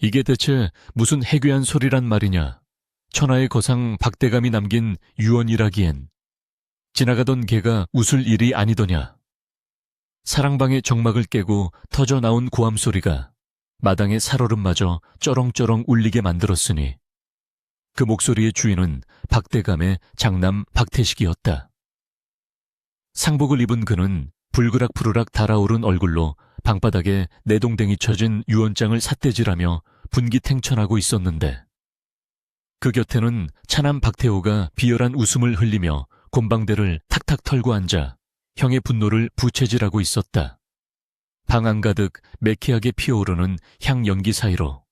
이게 대체 무슨 해괴한 소리란 말이냐. 천하의 거상 박대감이 남긴 유언이라기엔 지나가던 개가 웃을 일이 아니더냐. 사랑방의 정막을 깨고 터져 나온 고함 소리가 마당의 살얼음마저 쩌렁쩌렁 울리게 만들었으니 그 목소리의 주인은 박대감의 장남 박태식이었다. 상복을 입은 그는 불그락푸르락 달아오른 얼굴로 방바닥에 내동댕이 쳐진 유언장을 삿대질하며 분기탱천하고 있었는데 그 곁에는 차남 박태호가 비열한 웃음을 흘리며 곰방대를 탁탁 털고 앉아 형의 분노를 부채질하고 있었다. 방 안가득 매캐하게 피어오르는 향 연기 사이로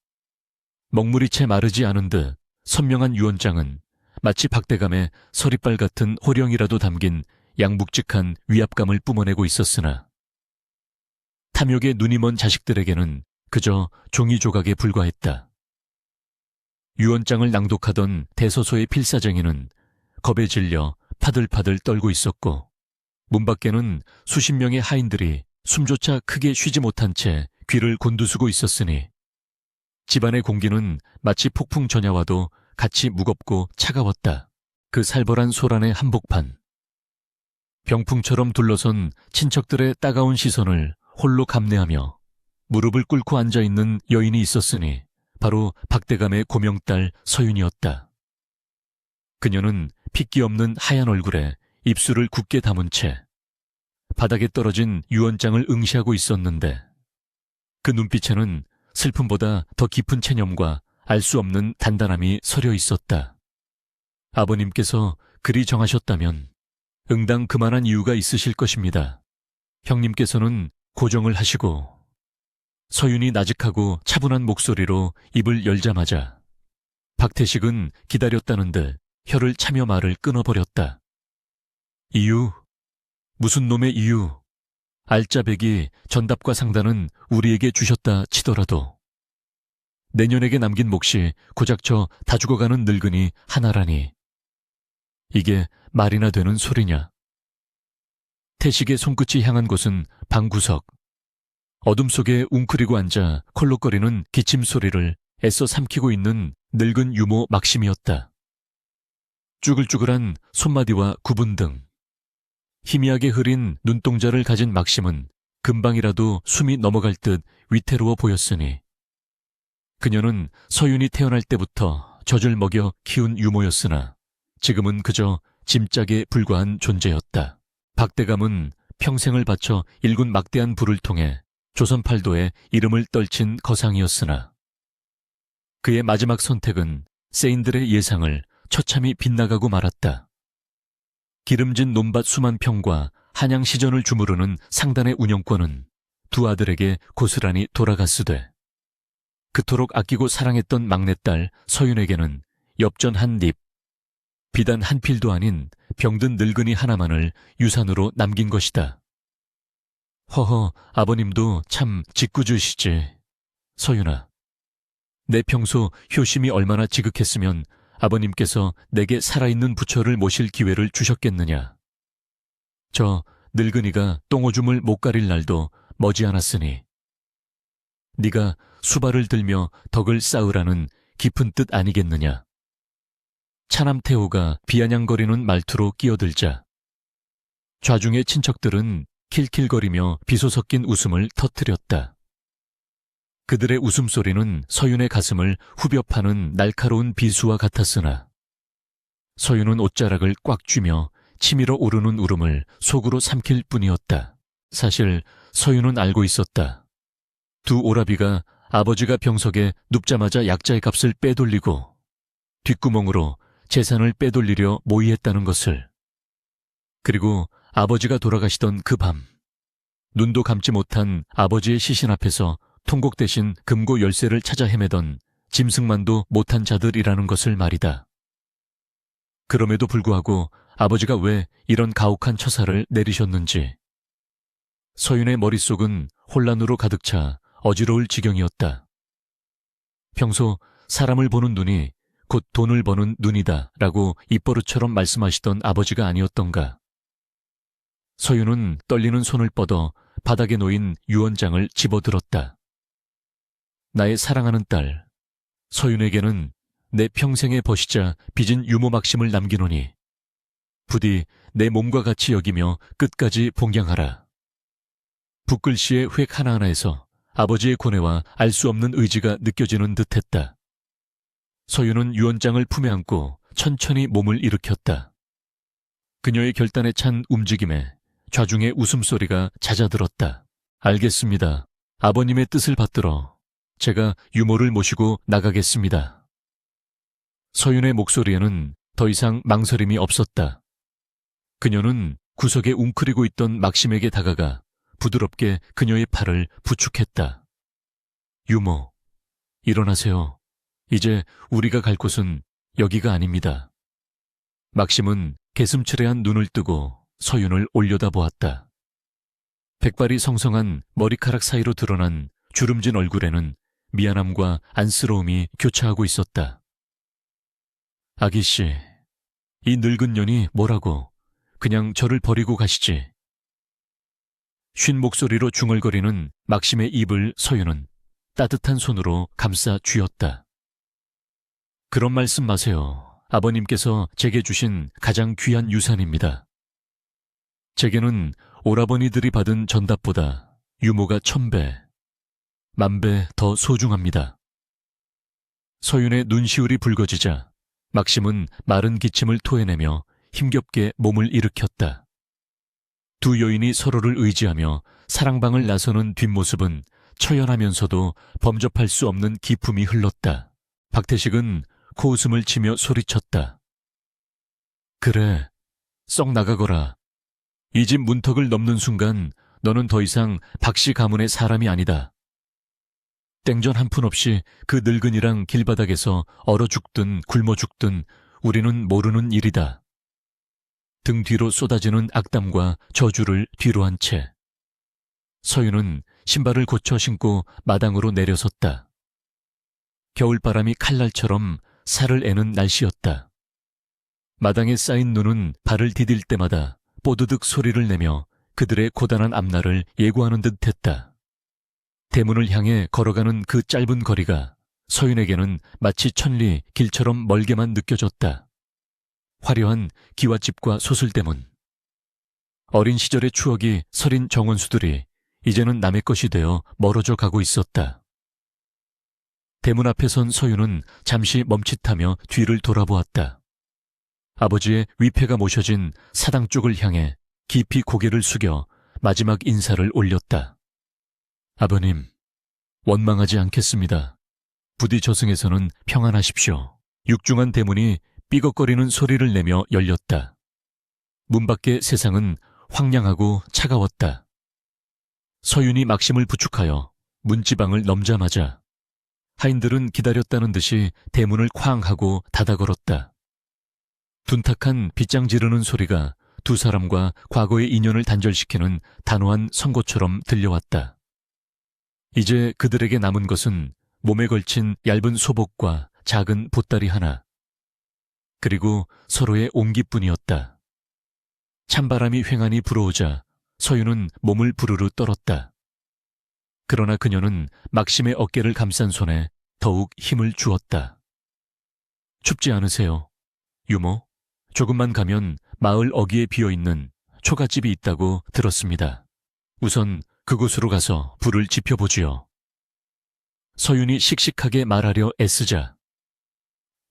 먹물이 채 마르지 않은 듯 선명한 유언장은 마치 박대감의 서리빨 같은 호령이라도 담긴 양묵직한 위압감을 뿜어내고 있었으나 탐욕에 눈이 먼 자식들에게는 그저 종이 조각에 불과했다. 유언장을 낭독하던 대서소의 필사쟁이는 겁에 질려 파들파들 떨고 있었고 문 밖에는 수십 명의 하인들이 숨조차 크게 쉬지 못한 채 귀를 곤두수고 있었으니 집안의 공기는 마치 폭풍 전야와도 같이 무겁고 차가웠다. 그 살벌한 소란의 한복판. 병풍처럼 둘러선 친척들의 따가운 시선을 홀로 감내하며 무릎을 꿇고 앉아있는 여인이 있었으니 바로 박대감의 고명딸 서윤이었다. 그녀는 핏기 없는 하얀 얼굴에 입술을 굳게 다문 채 바닥에 떨어진 유언장을 응시하고 있었는데 그 눈빛에는 슬픔보다 더 깊은 체념과 알 수 없는 단단함이 서려 있었다. 아버님께서 그리 정하셨다면 응당 그만한 이유가 있으실 것입니다. 형님께서는 고정을 하시고 서윤이 나직하고 차분한 목소리로 입을 열자마자 박태식은 기다렸다는 듯 혀를 차며 말을 끊어버렸다. 이유? 무슨 놈의 이유? 알짜배기 전답과 상단은 우리에게 주셨다 치더라도 내년에게 남긴 몫이 고작 저 다 죽어가는 늙은이 하나라니 이게 말이나 되는 소리냐. 태식의 손끝이 향한 곳은 방구석. 어둠 속에 웅크리고 앉아 콜록거리는 기침 소리를 애써 삼키고 있는 늙은 유모 막심이었다. 쭈글쭈글한 손마디와 구분 등 희미하게 흐린 눈동자를 가진 막심은 금방이라도 숨이 넘어갈 듯 위태로워 보였으니 그녀는 서윤이 태어날 때부터 젖을 먹여 키운 유모였으나 지금은 그저 짐짝에 불과한 존재였다. 박대감은 평생을 바쳐 일군 막대한 부를 통해 조선팔도에 이름을 떨친 거상이었으나 그의 마지막 선택은 세인들의 예상을 처참히 빗나가고 말았다. 기름진 논밭 수만 평과 한양 시전을 주무르는 상단의 운영권은 두 아들에게 고스란히 돌아갔으되 그토록 아끼고 사랑했던 막내딸 서윤에게는 엽전 한 립, 비단 한 필도 아닌 병든 늙은이 하나만을 유산으로 남긴 것이다. 허허, 아버님도 참 짓궂으시지. 서윤아, 내 평소 효심이 얼마나 지극했으면 아버님께서 내게 살아있는 부처를 모실 기회를 주셨겠느냐. 저 늙은이가 똥오줌을 못 가릴 날도 머지않았으니 네가 수발을 들며 덕을 쌓으라는 깊은 뜻 아니겠느냐. 차남 태호가 비아냥거리는 말투로 끼어들자 좌중의 친척들은 킬킬거리며 비소 섞인 웃음을 터뜨렸다. 그들의 웃음소리는 서윤의 가슴을 후벼 파는 날카로운 비수와 같았으나 서윤은 옷자락을 꽉 쥐며 치밀어 오르는 울음을 속으로 삼킬 뿐이었다. 사실 서윤은 알고 있었다. 두 오라비가 아버지가 병석에 눕자마자 약자의 값을 빼돌리고 뒷구멍으로 재산을 빼돌리려 모의했다는 것을. 그리고 아버지가 돌아가시던 그 밤, 눈도 감지 못한 아버지의 시신 앞에서 통곡 대신 금고 열쇠를 찾아 헤매던 짐승만도 못한 자들이라는 것을 말이다. 그럼에도 불구하고 아버지가 왜 이런 가혹한 처사를 내리셨는지 서윤의 머릿속은 혼란으로 가득 차 어지러울 지경이었다. 평소 사람을 보는 눈이 곧 돈을 버는 눈이다 라고 입버릇처럼 말씀하시던 아버지가 아니었던가. 서윤은 떨리는 손을 뻗어 바닥에 놓인 유언장을 집어들었다. 나의 사랑하는 딸, 서윤에게는 내 평생의 벗이자 빚은 유모 막심을 남기노니 부디 내 몸과 같이 여기며 끝까지 봉양하라. 붓글씨의 획 하나하나에서 아버지의 고뇌와 알 수 없는 의지가 느껴지는 듯했다. 서윤은 유언장을 품에 안고 천천히 몸을 일으켰다. 그녀의 결단에 찬 움직임에 좌중의 웃음소리가 잦아들었다. 알겠습니다. 아버님의 뜻을 받들어 제가 유모를 모시고 나가겠습니다. 서윤의 목소리에는 더 이상 망설임이 없었다. 그녀는 구석에 웅크리고 있던 막심에게 다가가 부드럽게 그녀의 팔을 부축했다. 유모, 일어나세요. 이제 우리가 갈 곳은 여기가 아닙니다. 막심은 개슴츠레한 눈을 뜨고 서윤을 올려다보았다. 백발이 성성한 머리카락 사이로 드러난 주름진 얼굴에는 미안함과 안쓰러움이 교차하고 있었다. 아기씨, 이 늙은 년이 뭐라고 그냥 저를 버리고 가시지. 쉰 목소리로 중얼거리는 막심의 입을 서윤은 따뜻한 손으로 감싸 쥐었다. 그런 말씀 마세요. 아버님께서 제게 주신 가장 귀한 유산입니다. 제게는 오라버니들이 받은 전답보다 유모가 1000배, 10,000배 더 소중합니다. 서윤의 눈시울이 붉어지자 막심은 마른 기침을 토해내며 힘겹게 몸을 일으켰다. 두 여인이 서로를 의지하며 사랑방을 나서는 뒷모습은 처연하면서도 범접할 수 없는 기품이 흘렀다. 박태식은 코웃음을 치며 소리쳤다. 그래, 썩 나가거라. 이 집 문턱을 넘는 순간 너는 더 이상 박씨 가문의 사람이 아니다. 땡전 한 푼 없이 그 늙은이랑 길바닥에서 얼어 죽든 굶어 죽든 우리는 모르는 일이다. 등 뒤로 쏟아지는 악담과 저주를 뒤로 한 채 서윤은 신발을 고쳐 신고 마당으로 내려섰다. 겨울바람이 칼날처럼 살을 애는 날씨였다. 마당에 쌓인 눈은 발을 디딜 때마다 뽀드득 소리를 내며 그들의 고단한 앞날을 예고하는 듯 했다. 대문을 향해 걸어가는 그 짧은 거리가 서윤에게는 마치 천리 길처럼 멀게만 느껴졌다. 화려한 기와집과 소슬대문. 어린 시절의 추억이 서린 정원수들이 이제는 남의 것이 되어 멀어져 가고 있었다. 대문 앞에 선 서윤은 잠시 멈칫하며 뒤를 돌아보았다. 아버지의 위패가 모셔진 사당 쪽을 향해 깊이 고개를 숙여 마지막 인사를 올렸다. 아버님, 원망하지 않겠습니다. 부디 저승에서는 평안하십시오. 육중한 대문이 삐걱거리는 소리를 내며 열렸다. 문 밖의 세상은 황량하고 차가웠다. 서윤이 막심을 부축하여 문지방을 넘자마자 하인들은 기다렸다는 듯이 대문을 쾅 하고 닫아 걸었다. 둔탁한 빗장 지르는 소리가 두 사람과 과거의 인연을 단절시키는 단호한 선고처럼 들려왔다. 이제 그들에게 남은 것은 몸에 걸친 얇은 소복과 작은 보따리 하나, 그리고 서로의 온기뿐이었다. 찬바람이 휑하니 불어오자 서윤은 몸을 부르르 떨었다. 그러나 그녀는 막심의 어깨를 감싼 손에 더욱 힘을 주었다. 춥지 않으세요, 유모? 조금만 가면 마을 어귀에 비어있는 초가집이 있다고 들었습니다. 우선 그곳으로 가서 불을 지펴보지요. 서윤이 씩씩하게 말하려 애쓰자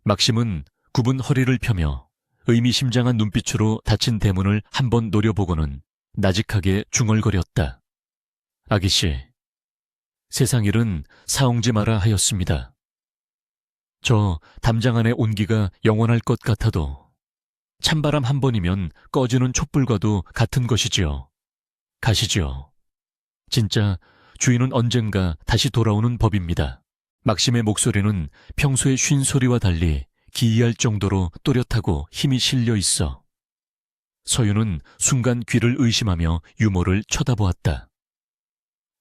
막심은 굽은 허리를 펴며 의미심장한 눈빛으로 닫힌 대문을 한번 노려보고는 나직하게 중얼거렸다. 아기씨, 세상 일은 사옹지 마라 하였습니다. 저 담장 안의 온기가 영원할 것 같아도 찬바람 한 번이면 꺼지는 촛불과도 같은 것이지요. 가시지요. 진짜 주인은 언젠가 다시 돌아오는 법입니다. 막심의 목소리는 평소의 쉰 소리와 달리 기이할 정도로 또렷하고 힘이 실려 있어 서윤은 순간 귀를 의심하며 유모를 쳐다보았다.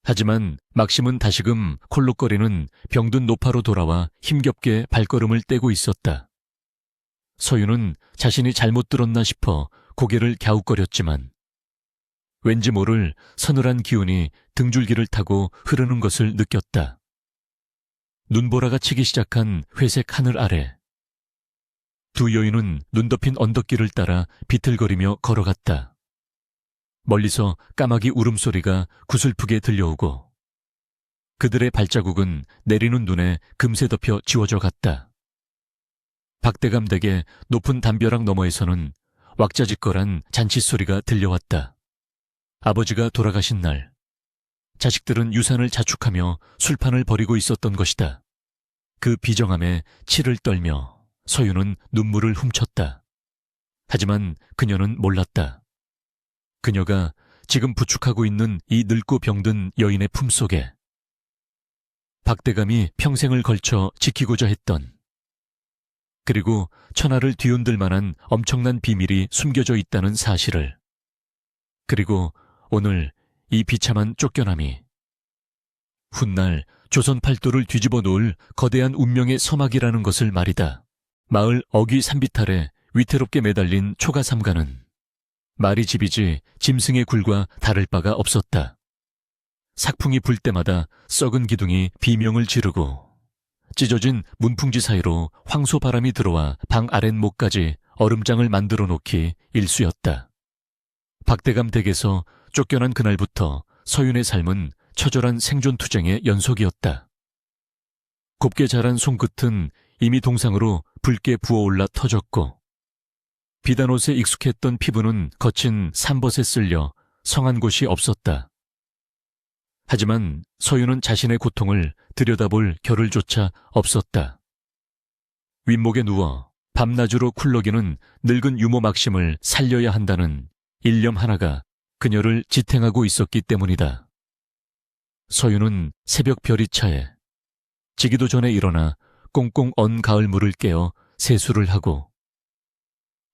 하지만 막심은 다시금 콜록거리는 병든 노파로 돌아와 힘겹게 발걸음을 떼고 있었다. 서윤은 자신이 잘못 들었나 싶어 고개를 갸웃거렸지만 왠지 모를 서늘한 기운이 등줄기를 타고 흐르는 것을 느꼈다. 눈보라가 치기 시작한 회색 하늘 아래 두 여인은 눈 덮인 언덕길을 따라 비틀거리며 걸어갔다. 멀리서 까마귀 울음소리가 구슬프게 들려오고 그들의 발자국은 내리는 눈에 금세 덮여 지워져 갔다. 박대감 댁의 높은 담벼락 너머에서는 왁자지껄한 잔치소리가 들려왔다. 아버지가 돌아가신 날 자식들은 유산을 자축하며 술판을 벌이고 있었던 것이다. 그 비정함에 치를 떨며 서윤은 눈물을 훔쳤다. 하지만 그녀는 몰랐다. 그녀가 지금 부축하고 있는 이 늙고 병든 여인의 품속에 박대감이 평생을 걸쳐 지키고자 했던 그리고 천하를 뒤흔들 만한 엄청난 비밀이 숨겨져 있다는 사실을, 그리고 오늘 이 비참한 쫓겨남이 훗날 조선 팔도를 뒤집어 놓을 거대한 운명의 서막이라는 것을 말이다. 마을 어귀 산비탈에 위태롭게 매달린 초가 삼가는 말이 집이지 짐승의 굴과 다를 바가 없었다. 삭풍이 불 때마다 썩은 기둥이 비명을 지르고 찢어진 문풍지 사이로 황소바람이 들어와 방 아랫목까지 얼음장을 만들어 놓기 일쑤였다. 박대감 댁에서 쫓겨난 그날부터 서윤의 삶은 처절한 생존투쟁의 연속이었다. 곱게 자란 손끝은 이미 동상으로 붉게 부어올라 터졌고 비단옷에 익숙했던 피부는 거친 산벗에 쓸려 성한 곳이 없었다. 하지만 서윤은 자신의 고통을 들여다볼 겨를조차 없었다. 윗목에 누워 밤낮으로 쿨러기는 늙은 유모 막심을 살려야 한다는 일념 하나가 그녀를 지탱하고 있었기 때문이다. 서윤은 새벽 별이 차에 지기도 전에 일어나 꽁꽁 언 가을물을 깨어 세수를 하고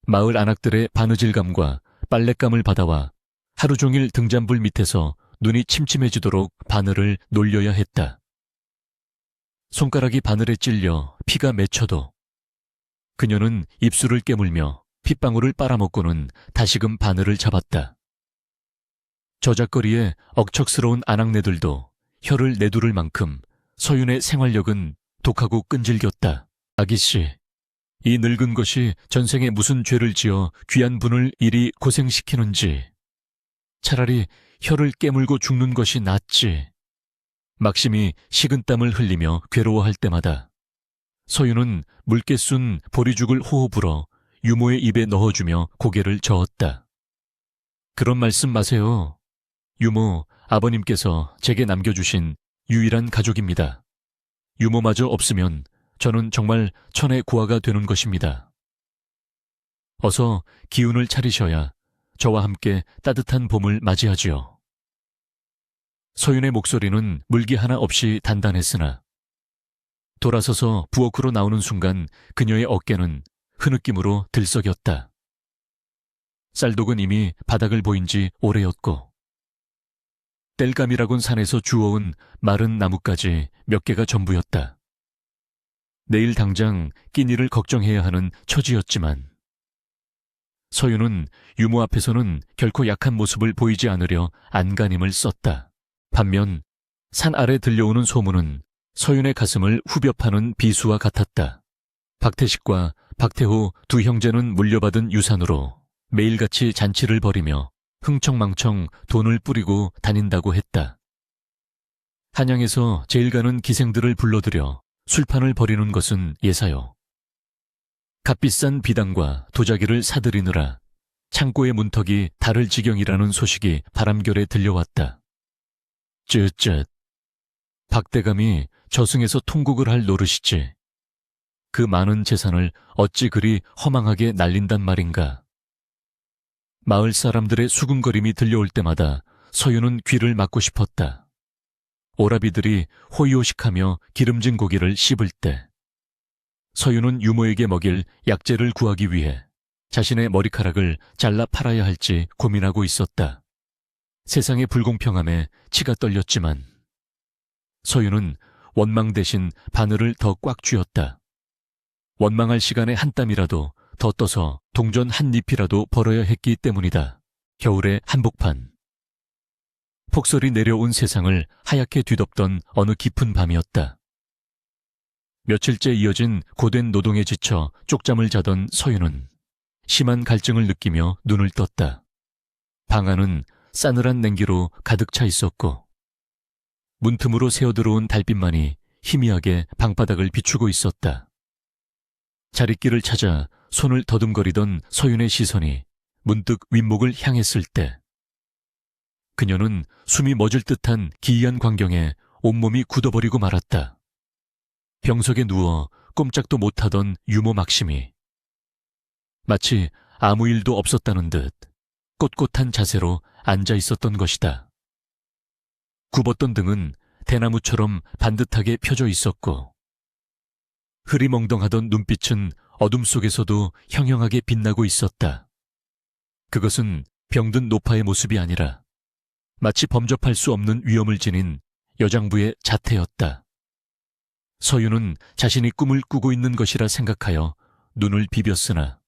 마을 안악들의 바느질감과 빨랫감을 받아와 하루 종일 등잔불 밑에서 눈이 침침해지도록 바늘을 놀려야 했다. 손가락이 바늘에 찔려 피가 맺혀도 그녀는 입술을 깨물며 핏방울을 빨아먹고는 다시금 바늘을 잡았다. 저작거리에 억척스러운 아낙네들도 혀를 내두를 만큼 서윤의 생활력은 독하고 끈질겼다. 아기씨, 이 늙은 것이 전생에 무슨 죄를 지어 귀한 분을 이리 고생시키는지 차라리 혀를 깨물고 죽는 것이 낫지. 막심이 식은땀을 흘리며 괴로워할 때마다 서윤은 묽게 쏜 보리죽을 호호 불어 유모의 입에 넣어주며 고개를 저었다. 그런 말씀 마세요. 유모, 아버님께서 제게 남겨주신 유일한 가족입니다. 유모마저 없으면 저는 정말 천의 고아가 되는 것입니다. 어서 기운을 차리셔야 저와 함께 따뜻한 봄을 맞이하지요. 서윤의 목소리는 물기 하나 없이 단단했으나 돌아서서 부엌으로 나오는 순간 그녀의 어깨는 흐느낌으로 들썩였다. 쌀독은 이미 바닥을 보인 지 오래였고 땔감이라곤 산에서 주워온 마른 나뭇가지 몇 개가 전부였다. 내일 당장 끼니를 걱정해야 하는 처지였지만 서윤은 유모 앞에서는 결코 약한 모습을 보이지 않으려 안간힘을 썼다. 반면 산 아래 들려오는 소문은 서윤의 가슴을 후벼 파는 비수와 같았다. 박태식과 박태호 두 형제는 물려받은 유산으로 매일같이 잔치를 벌이며 흥청망청 돈을 뿌리고 다닌다고 했다. 한양에서 제일 가는 기생들을 불러들여 술판을 벌이는 것은 예사요. 값비싼 비단과 도자기를 사들이느라 창고의 문턱이 닳을 지경이라는 소식이 바람결에 들려왔다. 쯧쯧. 박대감이 저승에서 통곡을 할 노릇이지. 그 많은 재산을 어찌 그리 허망하게 날린단 말인가. 마을 사람들의 수군거림이 들려올 때마다 서윤은 귀를 막고 싶었다. 오라비들이 호의호식하며 기름진 고기를 씹을 때 서윤은 유모에게 먹일 약재를 구하기 위해 자신의 머리카락을 잘라 팔아야 할지 고민하고 있었다. 세상의 불공평함에 치가 떨렸지만 서윤은 원망 대신 바늘을 더 꽉 쥐었다. 원망할 시간에 한 땀이라도 더 떠서 동전 한 잎이라도 벌어야 했기 때문이다. 겨울의 한복판. 폭설이 내려온 세상을 하얗게 뒤덮던 어느 깊은 밤이었다. 며칠째 이어진 고된 노동에 지쳐 쪽잠을 자던 서윤은 심한 갈증을 느끼며 눈을 떴다. 방 안은 싸늘한 냉기로 가득 차 있었고 문틈으로 새어들어온 달빛만이 희미하게 방바닥을 비추고 있었다. 자릿길을 찾아 손을 더듬거리던 서윤의 시선이 문득 윗목을 향했을 때 그녀는 숨이 멎을 듯한 기이한 광경에 온몸이 굳어버리고 말았다. 병석에 누워 꼼짝도 못하던 유모 막심이 마치 아무 일도 없었다는 듯 꼿꼿한 자세로 앉아 있었던 것이다. 굽었던 등은 대나무처럼 반듯하게 펴져 있었고 흐리멍덩하던 눈빛은 어둠 속에서도 형형하게 빛나고 있었다. 그것은 병든 노파의 모습이 아니라 마치 범접할 수 없는 위험을 지닌 여장부의 자태였다. 서윤은 자신이 꿈을 꾸고 있는 것이라 생각하여 눈을 비볐으나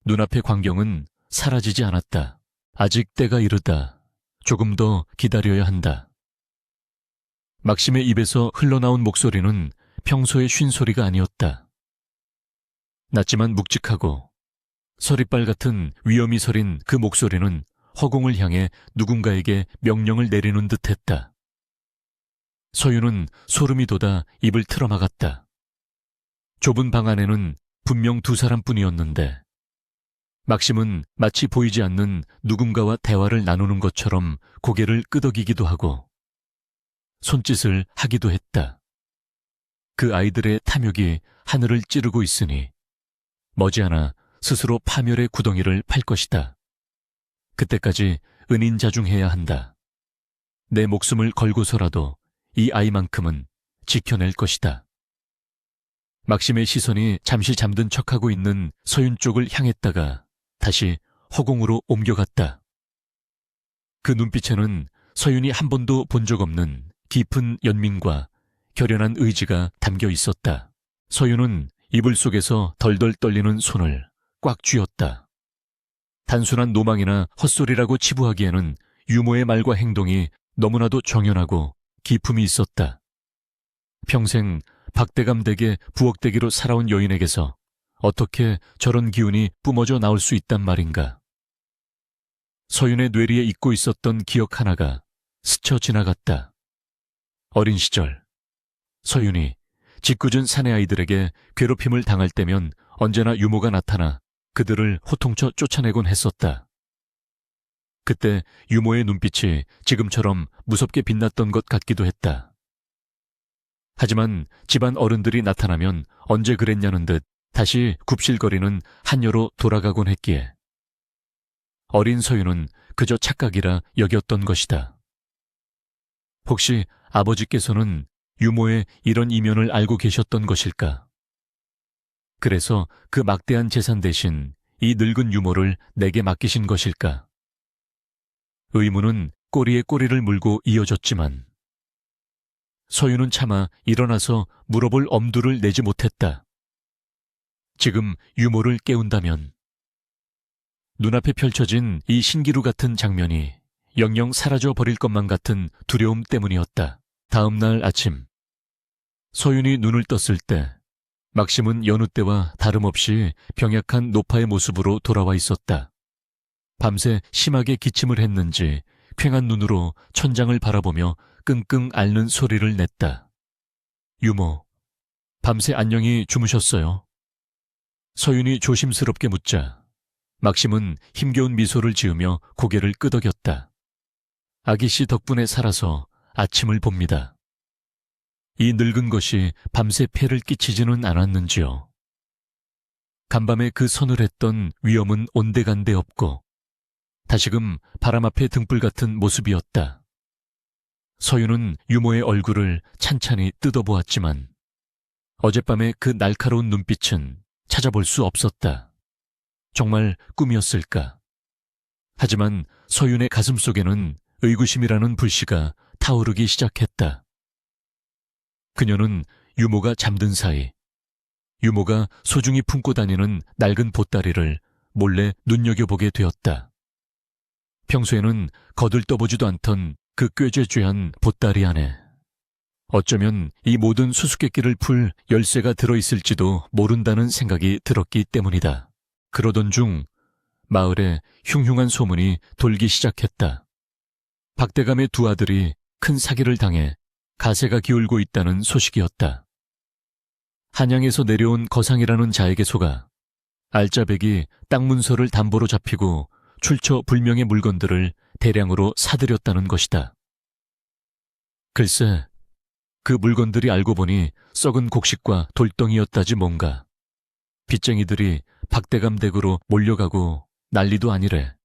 눈앞의 광경은 사라지지 않았다. 아직 때가 이르다. 조금 더 기다려야 한다. 막심의 입에서 흘러나온 목소리는 평소의 쉰소리가 아니었다. 낮지만 묵직하고 서리빨 같은 위엄이 서린 그 목소리는 허공을 향해 누군가에게 명령을 내리는 듯했다. 서윤은 소름이 돋아 입을 틀어막았다. 좁은 방 안에는 분명 두 사람뿐이었는데 막심은 마치 보이지 않는 누군가와 대화를 나누는 것처럼 고개를 끄덕이기도 하고 손짓을 하기도 했다. 그 아이들의 탐욕이 하늘을 찌르고 있으니 머지않아 스스로 파멸의 구덩이를 팔 것이다. 그때까지 은인자중해야 한다. 내 목숨을 걸고서라도 이 아이만큼은 지켜낼 것이다. 막심의 시선이 잠시 잠든 척하고 있는 서윤 쪽을 향했다가 다시 허공으로 옮겨갔다. 그 눈빛에는 서윤이 한 번도 본 적 없는 깊은 연민과 결연한 의지가 담겨 있었다. 서윤은 이불 속에서 덜덜 떨리는 손을 꽉 쥐었다. 단순한 노망이나 헛소리라고 치부하기에는 유모의 말과 행동이 너무나도 정연하고 기품이 있었다. 평생 박대감 댁의 부엌대기로 살아온 여인에게서 어떻게 저런 기운이 뿜어져 나올 수 있단 말인가. 서윤의 뇌리에 잊고 있었던 기억 하나가 스쳐 지나갔다. 어린 시절 서윤이 짓궂은 사내 아이들에게 괴롭힘을 당할 때면 언제나 유모가 나타나 그들을 호통쳐 쫓아내곤 했었다. 그때 유모의 눈빛이 지금처럼 무섭게 빛났던 것 같기도 했다. 하지만 집안 어른들이 나타나면 언제 그랬냐는 듯 다시 굽실거리는 한여로 돌아가곤 했기에 어린 서윤은 그저 착각이라 여겼던 것이다. 혹시 아버지께서는 유모의 이런 이면을 알고 계셨던 것일까? 그래서 그 막대한 재산 대신 이 늙은 유모를 내게 맡기신 것일까? 의문은 꼬리에 꼬리를 물고 이어졌지만 서윤은 차마 일어나서 물어볼 엄두를 내지 못했다. 지금 유모를 깨운다면 눈앞에 펼쳐진 이 신기루 같은 장면이 영영 사라져 버릴 것만 같은 두려움 때문이었다. 다음 날 아침 서윤이 눈을 떴을 때 막심은 여느 때와 다름없이 병약한 노파의 모습으로 돌아와 있었다. 밤새 심하게 기침을 했는지 퀭한 눈으로 천장을 바라보며 끙끙 앓는 소리를 냈다. 유모, 밤새 안녕히 주무셨어요? 서윤이 조심스럽게 묻자 막심은 힘겨운 미소를 지으며 고개를 끄덕였다. 아기씨 덕분에 살아서 아침을 봅니다. 이 늙은 것이 밤새 폐를 끼치지는 않았는지요. 간밤에 그 서늘했던 위험은 온데간데 없고 다시금 바람 앞에 등불 같은 모습이었다. 서윤은 유모의 얼굴을 찬찬히 뜯어보았지만 어젯밤의 그 날카로운 눈빛은 찾아볼 수 없었다. 정말 꿈이었을까? 하지만 서윤의 가슴속에는 의구심이라는 불씨가 타오르기 시작했다. 그녀는 유모가 잠든 사이 유모가 소중히 품고 다니는 낡은 보따리를 몰래 눈여겨보게 되었다. 평소에는 거들떠보지도 않던 그 꾀죄죄한 보따리 안에 어쩌면 이 모든 수수께끼를 풀 열쇠가 들어있을지도 모른다는 생각이 들었기 때문이다. 그러던 중 마을에 흉흉한 소문이 돌기 시작했다. 박대감의 두 아들이 큰 사기를 당해 가세가 기울고 있다는 소식이었다. 한양에서 내려온 거상이라는 자에게 속아 알짜배기 땅 문서를 담보로 잡히고 출처 불명의 물건들을 대량으로 사들였다는 것이다. 글쎄, 그 물건들이 알고 보니 썩은 곡식과 돌덩이였다지 뭔가. 빚쟁이들이 박대감 댁으로 몰려가고 난리도 아니래.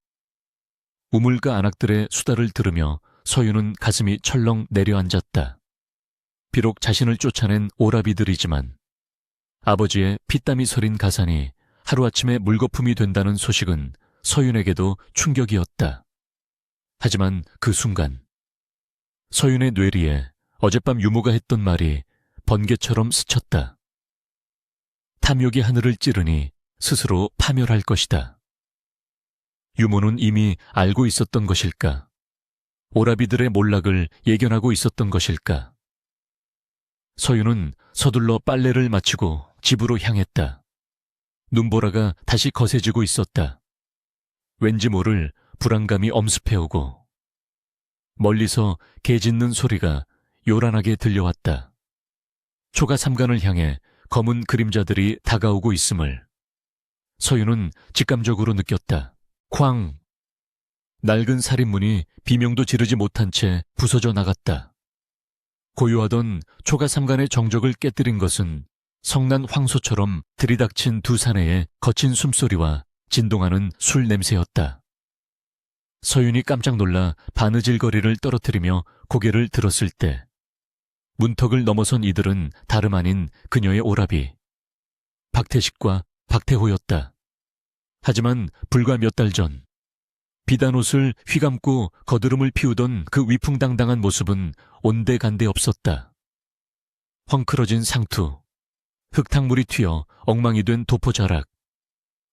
우물가 안악들의 수다를 들으며 서유는 가슴이 철렁 내려앉았다. 비록 자신을 쫓아낸 오라비들이지만 아버지의 피땀이 서린 가산이 하루아침에 물거품이 된다는 소식은 서윤에게도 충격이었다. 하지만 그 순간 서윤의 뇌리에 어젯밤 유모가 했던 말이 번개처럼 스쳤다. 탐욕이 하늘을 찌르니 스스로 파멸할 것이다. 유모는 이미 알고 있었던 것일까? 오라비들의 몰락을 예견하고 있었던 것일까? 서윤은 서둘러 빨래를 마치고 집으로 향했다. 눈보라가 다시 거세지고 있었다. 왠지 모를 불안감이 엄습해오고 멀리서 개 짖는 소리가 요란하게 들려왔다. 초가 삼간을 향해 검은 그림자들이 다가오고 있음을 서윤은 직감적으로 느꼈다. 쾅! 낡은 살인문이 비명도 지르지 못한 채 부서져 나갔다. 고요하던 초가 삼간의 정적을 깨뜨린 것은 성난 황소처럼 들이닥친 두 사내의 거친 숨소리와 진동하는 술 냄새였다. 서윤이 깜짝 놀라 바느질거리를 떨어뜨리며 고개를 들었을 때 문턱을 넘어선 이들은 다름 아닌 그녀의 오라비 박태식과 박태호였다. 하지만 불과 몇 달 전 비단 옷을 휘감고 거드름을 피우던 그 위풍당당한 모습은 온데간데 없었다. 헝클어진 상투, 흙탕물이 튀어 엉망이 된 도포자락,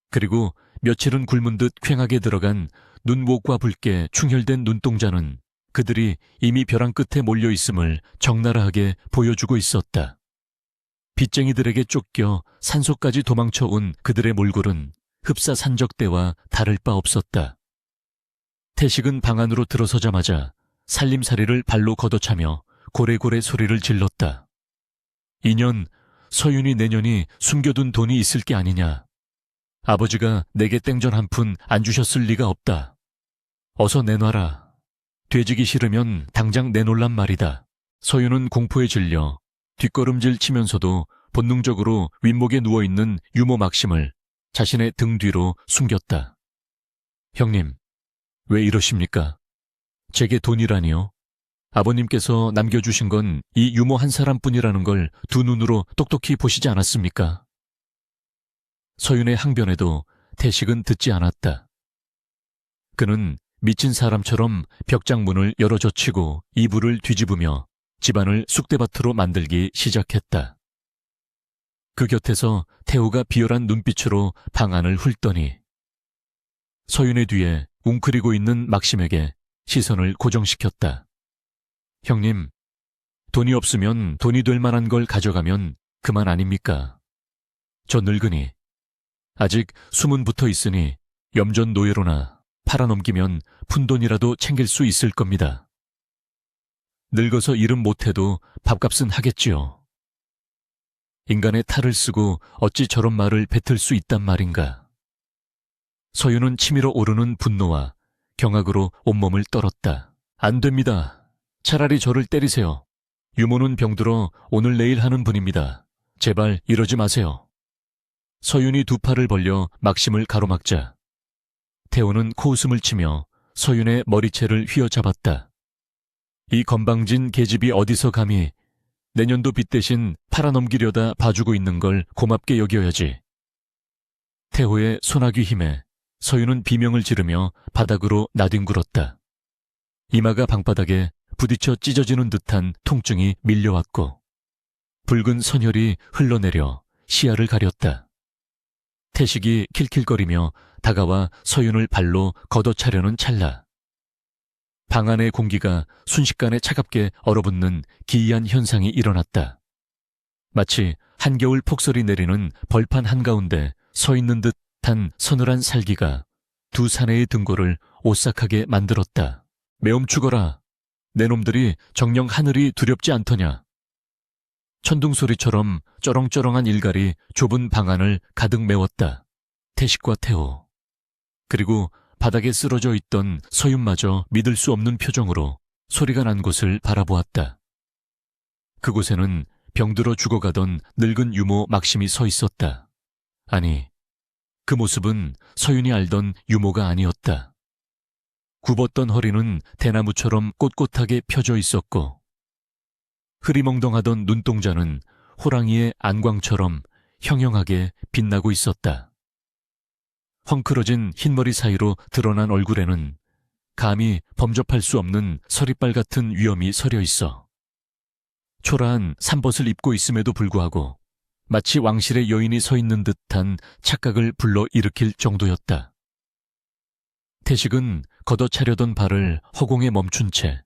그리고 며칠은 굶은 듯 퀭하게 들어간 눈목과 붉게 충혈된 눈동자는 그들이 이미 벼랑 끝에 몰려있음을 적나라하게 보여주고 있었다. 빚쟁이들에게 쫓겨 산소까지 도망쳐 온 그들의 몰골은 흡사 산적대와 다를 바 없었다. 태식은 방 안으로 들어서자마자 살림살이를 발로 걷어차며 고래고래 소리를 질렀다. 2년, 서윤이 내년이 숨겨둔 돈이 있을 게 아니냐. 아버지가 내게 땡전 한 푼 안 주셨을 리가 없다. 어서 내놔라. 되지기 싫으면 당장 내놓란 말이다. 서윤은 공포에 질려 뒷걸음질 치면서도 본능적으로 윗목에 누워있는 유모 막심을 자신의 등 뒤로 숨겼다. 형님, 왜 이러십니까? 제게 돈이라니요? 아버님께서 남겨주신 건 이 유모 한 사람뿐이라는 걸 두 눈으로 똑똑히 보시지 않았습니까? 서윤의 항변에도 태식은 듣지 않았다. 그는 미친 사람처럼 벽장문을 열어젖히고 이불을 뒤집으며 집안을 쑥대밭으로 만들기 시작했다. 그 곁에서 태호가 비열한 눈빛으로 방 안을 훑더니 서윤의 뒤에 웅크리고 있는 막심에게 시선을 고정시켰다. 형님, 돈이 없으면 돈이 될 만한 걸 가져가면 그만 아닙니까? 저 늙으니 아직 숨은 붙어 있으니 염전 노예로나 팔아넘기면 푼돈이라도 챙길 수 있을 겁니다. 늙어서 일은 못해도 밥값은 하겠지요. 인간의 탈을 쓰고 어찌 저런 말을 뱉을 수 있단 말인가. 서윤은 치밀어 오르는 분노와 경악으로 온몸을 떨었다. 안 됩니다. 차라리 저를 때리세요. 유모는 병들어 오늘 내일 하는 분입니다. 제발 이러지 마세요. 서윤이 두 팔을 벌려 막심을 가로막자 태호는 코웃음을 치며 서윤의 머리채를 휘어잡았다. 이 건방진 계집이 어디서 감히 내년도 빚 대신 팔아넘기려다 봐주고 있는 걸 고맙게 여겨야지. 태호의 소나귀 힘에 서윤은 비명을 지르며 바닥으로 나뒹굴었다. 이마가 방바닥에 부딪혀 찢어지는 듯한 통증이 밀려왔고 붉은 선혈이 흘러내려 시야를 가렸다. 태식이 킬킬거리며 다가와 서윤을 발로 걷어차려는 찰나 방 안의 공기가 순식간에 차갑게 얼어붙는 기이한 현상이 일어났다. 마치 한겨울 폭설이 내리는 벌판 한가운데 서 있는 듯한 서늘한 살기가 두 사내의 등골을 오싹하게 만들었다. 매엄 죽어라. 내 놈들이 정녕 하늘이 두렵지 않더냐. 천둥 소리처럼 쩌렁쩌렁한 일갈이 좁은 방 안을 가득 메웠다. 태식과 태호. 그리고 바닥에 쓰러져 있던 서윤마저 믿을 수 없는 표정으로 소리가 난 곳을 바라보았다. 그곳에는 병들어 죽어가던 늙은 유모 막심이 서 있었다. 아니, 그 모습은 서윤이 알던 유모가 아니었다. 굽었던 허리는 대나무처럼 꼿꼿하게 펴져 있었고 흐리멍덩하던 눈동자는 호랑이의 안광처럼 형형하게 빛나고 있었다. 헝클어진 흰머리 사이로 드러난 얼굴에는 감히 범접할 수 없는 서리빨 같은 위엄이 서려 있어 초라한 삼벗을 입고 있음에도 불구하고 마치 왕실의 여인이 서 있는 듯한 착각을 불러일으킬 정도였다. 태식은 걷어차려던 발을 허공에 멈춘 채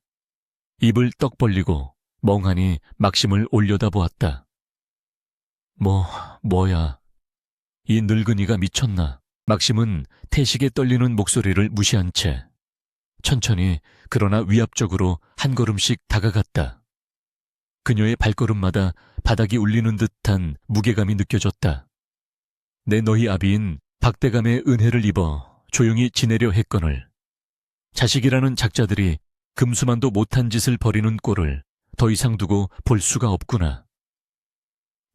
입을 떡 벌리고 멍하니 막심을 올려다보았다. 뭐야. 이 늙은이가 미쳤나. 막심은 태식의 떨리는 목소리를 무시한 채 천천히 그러나 위압적으로 한 걸음씩 다가갔다. 그녀의 발걸음마다 바닥이 울리는 듯한 무게감이 느껴졌다. 내 너희 아비인 박대감의 은혜를 입어 조용히 지내려 했거늘 자식이라는 작자들이 금수만도 못한 짓을 벌이는 꼴을 더 이상 두고 볼 수가 없구나.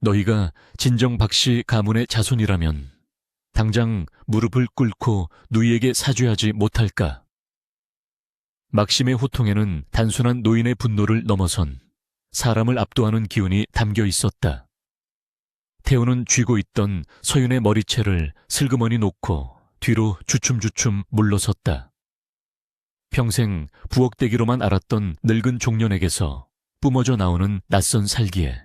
너희가 진정 박씨 가문의 자손이라면 당장 무릎을 꿇고 누이에게 사죄하지 못할까? 막심의 호통에는 단순한 노인의 분노를 넘어선 사람을 압도하는 기운이 담겨 있었다. 태호는 쥐고 있던 서윤의 머리채를 슬그머니 놓고 뒤로 주춤주춤 물러섰다. 평생 부엌대기로만 알았던 늙은 종년에게서 뿜어져 나오는 낯선 살기에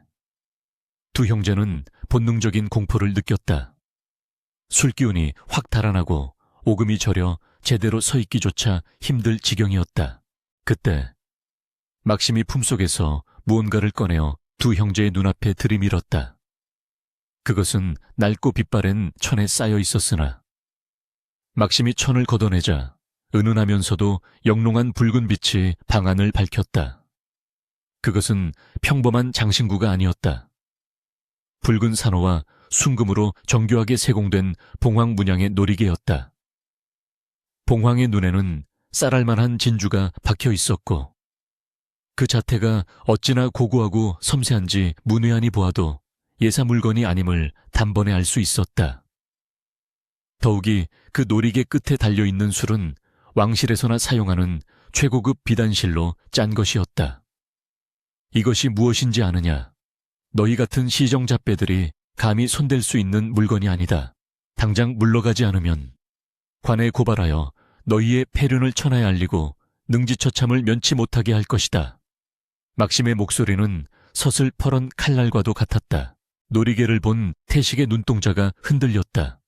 두 형제는 본능적인 공포를 느꼈다. 술기운이 확 달아나고 오금이 저려 제대로 서 있기조차 힘들 지경이었다. 그때 막심이 품속에서 무언가를 꺼내어 두 형제의 눈앞에 들이밀었다. 그것은 낡고 빛바랜 천에 쌓여 있었으나 막심이 천을 걷어내자 은은하면서도 영롱한 붉은 빛이 방 안을 밝혔다. 그것은 평범한 장신구가 아니었다. 붉은 산호와 순금으로 정교하게 세공된 봉황 문양의 놀이개였다. 봉황의 눈에는 쌀알만한 진주가 박혀 있었고 그 자태가 어찌나 고고하고 섬세한지 문외한이 보아도 예사 물건이 아님을 단번에 알 수 있었다. 더욱이 그 놀이개 끝에 달려있는 술은 왕실에서나 사용하는 최고급 비단실로 짠 것이었다. 이것이 무엇인지 아느냐? 너희 같은 시정잡배들이 감히 손댈 수 있는 물건이 아니다. 당장 물러가지 않으면 관에 고발하여 너희의 폐륜을 천하에 알리고 능지처참을 면치 못하게 할 것이다. 막심의 목소리는 서슬퍼런 칼날과도 같았다. 놀이개를 본 태식의 눈동자가 흔들렸다.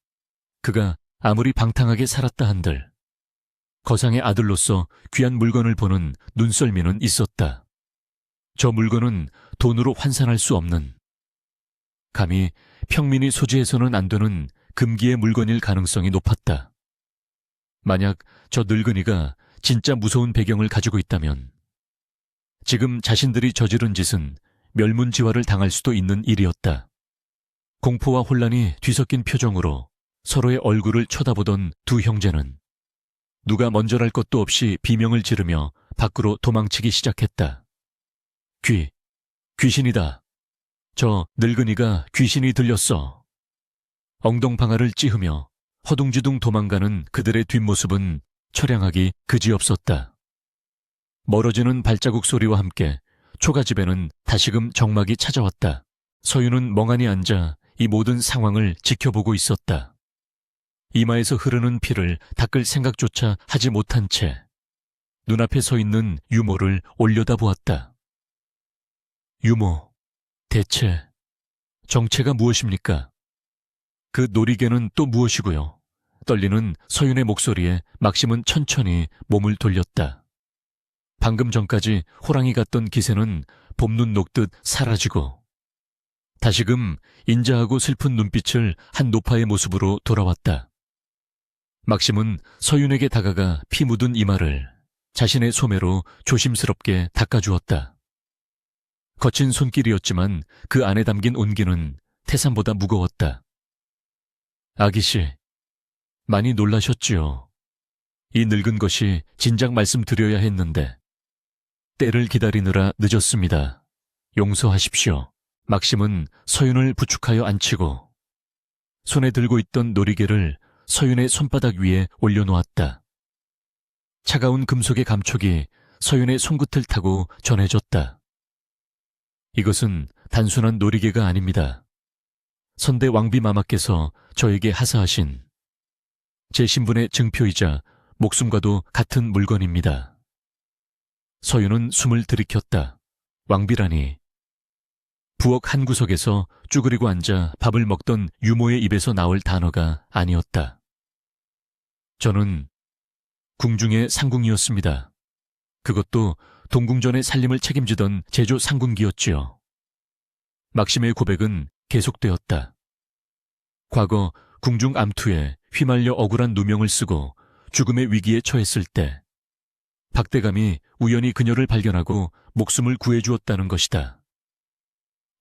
그가 아무리 방탕하게 살았다 한들 거상의 아들로서 귀한 물건을 보는 눈썰미는 있었다. 저 물건은 돈으로 환산할 수 없는 감히 평민이 소지해서는 안 되는 금기의 물건일 가능성이 높았다. 만약 저 늙은이가 진짜 무서운 배경을 가지고 있다면 지금 자신들이 저지른 짓은 멸문지화를 당할 수도 있는 일이었다. 공포와 혼란이 뒤섞인 표정으로 서로의 얼굴을 쳐다보던 두 형제는 누가 먼저랄 것도 없이 비명을 지르며 밖으로 도망치기 시작했다. 귀신이다. 저 늙은이가 귀신이 들렸어. 엉덩방아를 찌으며 허둥지둥 도망가는 그들의 뒷모습은 처량하기 그지없었다. 멀어지는 발자국 소리와 함께 초가집에는 다시금 정막이 찾아왔다. 서윤은 멍하니 앉아 이 모든 상황을 지켜보고 있었다. 이마에서 흐르는 피를 닦을 생각조차 하지 못한 채 눈앞에 서 있는 유모를 올려다보았다. 유모, 대체 정체가 무엇입니까? 그 놀이개는 또 무엇이고요? 떨리는 서윤의 목소리에 막심은 천천히 몸을 돌렸다. 방금 전까지 호랑이 같던 기세는 봄눈 녹듯 사라지고 다시금 인자하고 슬픈 눈빛을 한 노파의 모습으로 돌아왔다. 막심은 서윤에게 다가가 피 묻은 이마를 자신의 소매로 조심스럽게 닦아주었다. 거친 손길이었지만 그 안에 담긴 온기는 태산보다 무거웠다. 아기씨, 많이 놀라셨지요. 이 늙은 것이 진작 말씀드려야 했는데 때를 기다리느라 늦었습니다. 용서하십시오. 막심은 서윤을 부축하여 앉히고 손에 들고 있던 놀이개를 서윤의 손바닥 위에 올려놓았다. 차가운 금속의 감촉이 서윤의 손끝을 타고 전해졌다. 이것은 단순한 놀이개가 아닙니다. 선대 왕비마마께서 저에게 하사하신 제 신분의 증표이자 목숨과도 같은 물건입니다. 서윤은 숨을 들이켰다. 왕비라니. 부엌 한 구석에서 쭈그리고 앉아 밥을 먹던 유모의 입에서 나올 단어가 아니었다. 저는 궁중의 상궁이었습니다. 그것도 동궁전의 살림을 책임지던 제조 상궁기였지요. 막심의 고백은 계속되었다. 과거 궁중 암투에 휘말려 억울한 누명을 쓰고 죽음의 위기에 처했을 때 박대감이 우연히 그녀를 발견하고 목숨을 구해주었다는 것이다.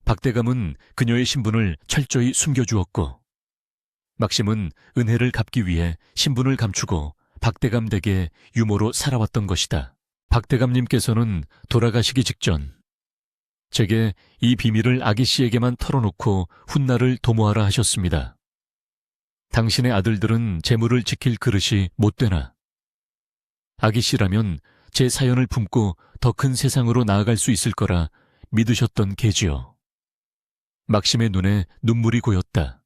박대감은 그녀의 신분을 철저히 숨겨주었고 막심은 은혜를 갚기 위해 신분을 감추고 박대감 댁에 유모로 살아왔던 것이다. 박대감님께서는 돌아가시기 직전 제게 이 비밀을 아기씨에게만 털어놓고 훗날을 도모하라 하셨습니다. 당신의 아들들은 재물을 지킬 그릇이 못 되나 아기씨라면 제 사연을 품고 더 큰 세상으로 나아갈 수 있을 거라 믿으셨던 게지요. 막심의 눈에 눈물이 고였다.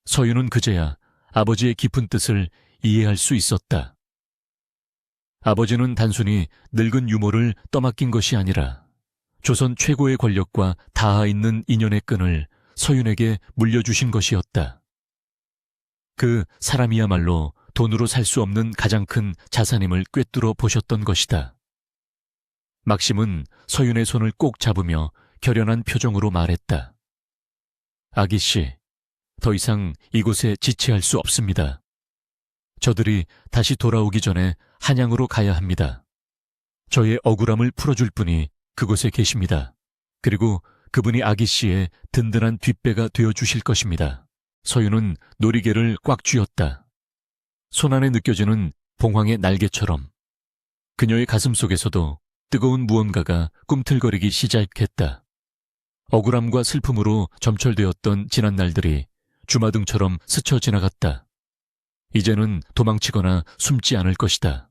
서윤은 그제야 아버지의 깊은 뜻을 이해할 수 있었다. 아버지는 단순히 늙은 유모를 떠맡긴 것이 아니라 조선 최고의 권력과 닿아 있는 인연의 끈을 서윤에게 물려주신 것이었다. 그 사람이야말로 돈으로 살 수 없는 가장 큰 자산임을 꿰뚫어 보셨던 것이다. 막심은 서윤의 손을 꼭 잡으며 결연한 표정으로 말했다. 아기씨, 더 이상 이곳에 지체할 수 없습니다. 저들이 다시 돌아오기 전에 한양으로 가야 합니다. 저의 억울함을 풀어줄 분이 그곳에 계십니다. 그리고 그분이 아기씨의 든든한 뒷배가 되어주실 것입니다. 서윤은 놀이개를 꽉 쥐었다. 손안에 느껴지는 봉황의 날개처럼 그녀의 가슴 속에서도 뜨거운 무언가가 꿈틀거리기 시작했다. 억울함과 슬픔으로 점철되었던 지난 날들이 주마등처럼 스쳐 지나갔다. 이제는 도망치거나 숨지 않을 것이다.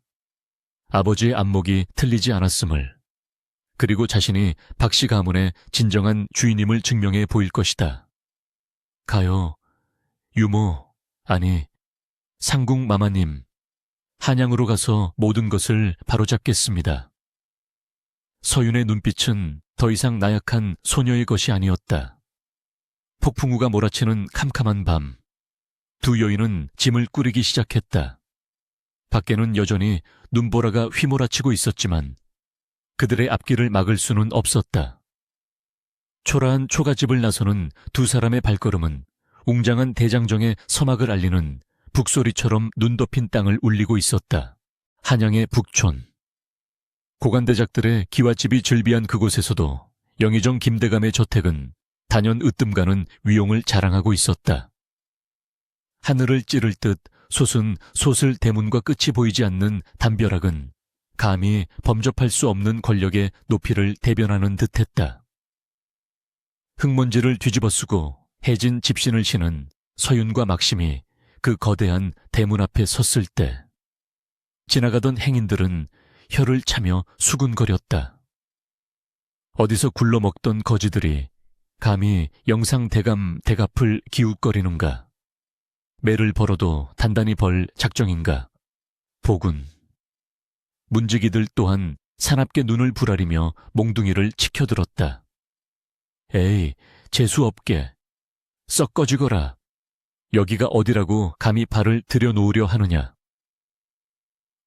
아버지의 안목이 틀리지 않았음을, 그리고 자신이 박씨 가문의 진정한 주인임을 증명해 보일 것이다. 가요, 유모, 아니, 상궁 마마님, 한양으로 가서 모든 것을 바로잡겠습니다. 서윤의 눈빛은 더 이상 나약한 소녀의 것이 아니었다. 폭풍우가 몰아치는 캄캄한 밤, 두 여인은 짐을 꾸리기 시작했다. 밖에는 여전히 눈보라가 휘몰아치고 있었지만 그들의 앞길을 막을 수는 없었다. 초라한 초가집을 나서는 두 사람의 발걸음은 웅장한 대장정의 서막을 알리는 북소리처럼 눈 덮인 땅을 울리고 있었다. 한양의 북촌. 고관대작들의 기와집이 즐비한 그곳에서도 영의정 김대감의 저택은 단연 으뜸가는 위용을 자랑하고 있었다. 하늘을 찌를 듯 솟은 솟을 대문과 끝이 보이지 않는 담벼락은 감히 범접할 수 없는 권력의 높이를 대변하는 듯했다. 흙먼지를 뒤집어쓰고 해진 집신을 신은 서윤과 막심이 그 거대한 대문 앞에 섰을 때 지나가던 행인들은 혀를 차며 수군거렸다. 어디서 굴러먹던 거지들이 감히 영상대감 대갑을 기웃거리는가? 매를 벌어도 단단히 벌 작정인가? 보군. 문지기들 또한 사납게 눈을 부라리며 몽둥이를 치켜들었다. 에이, 재수없게. 썩 꺼지거라. 여기가 어디라고 감히 발을 들여놓으려 하느냐?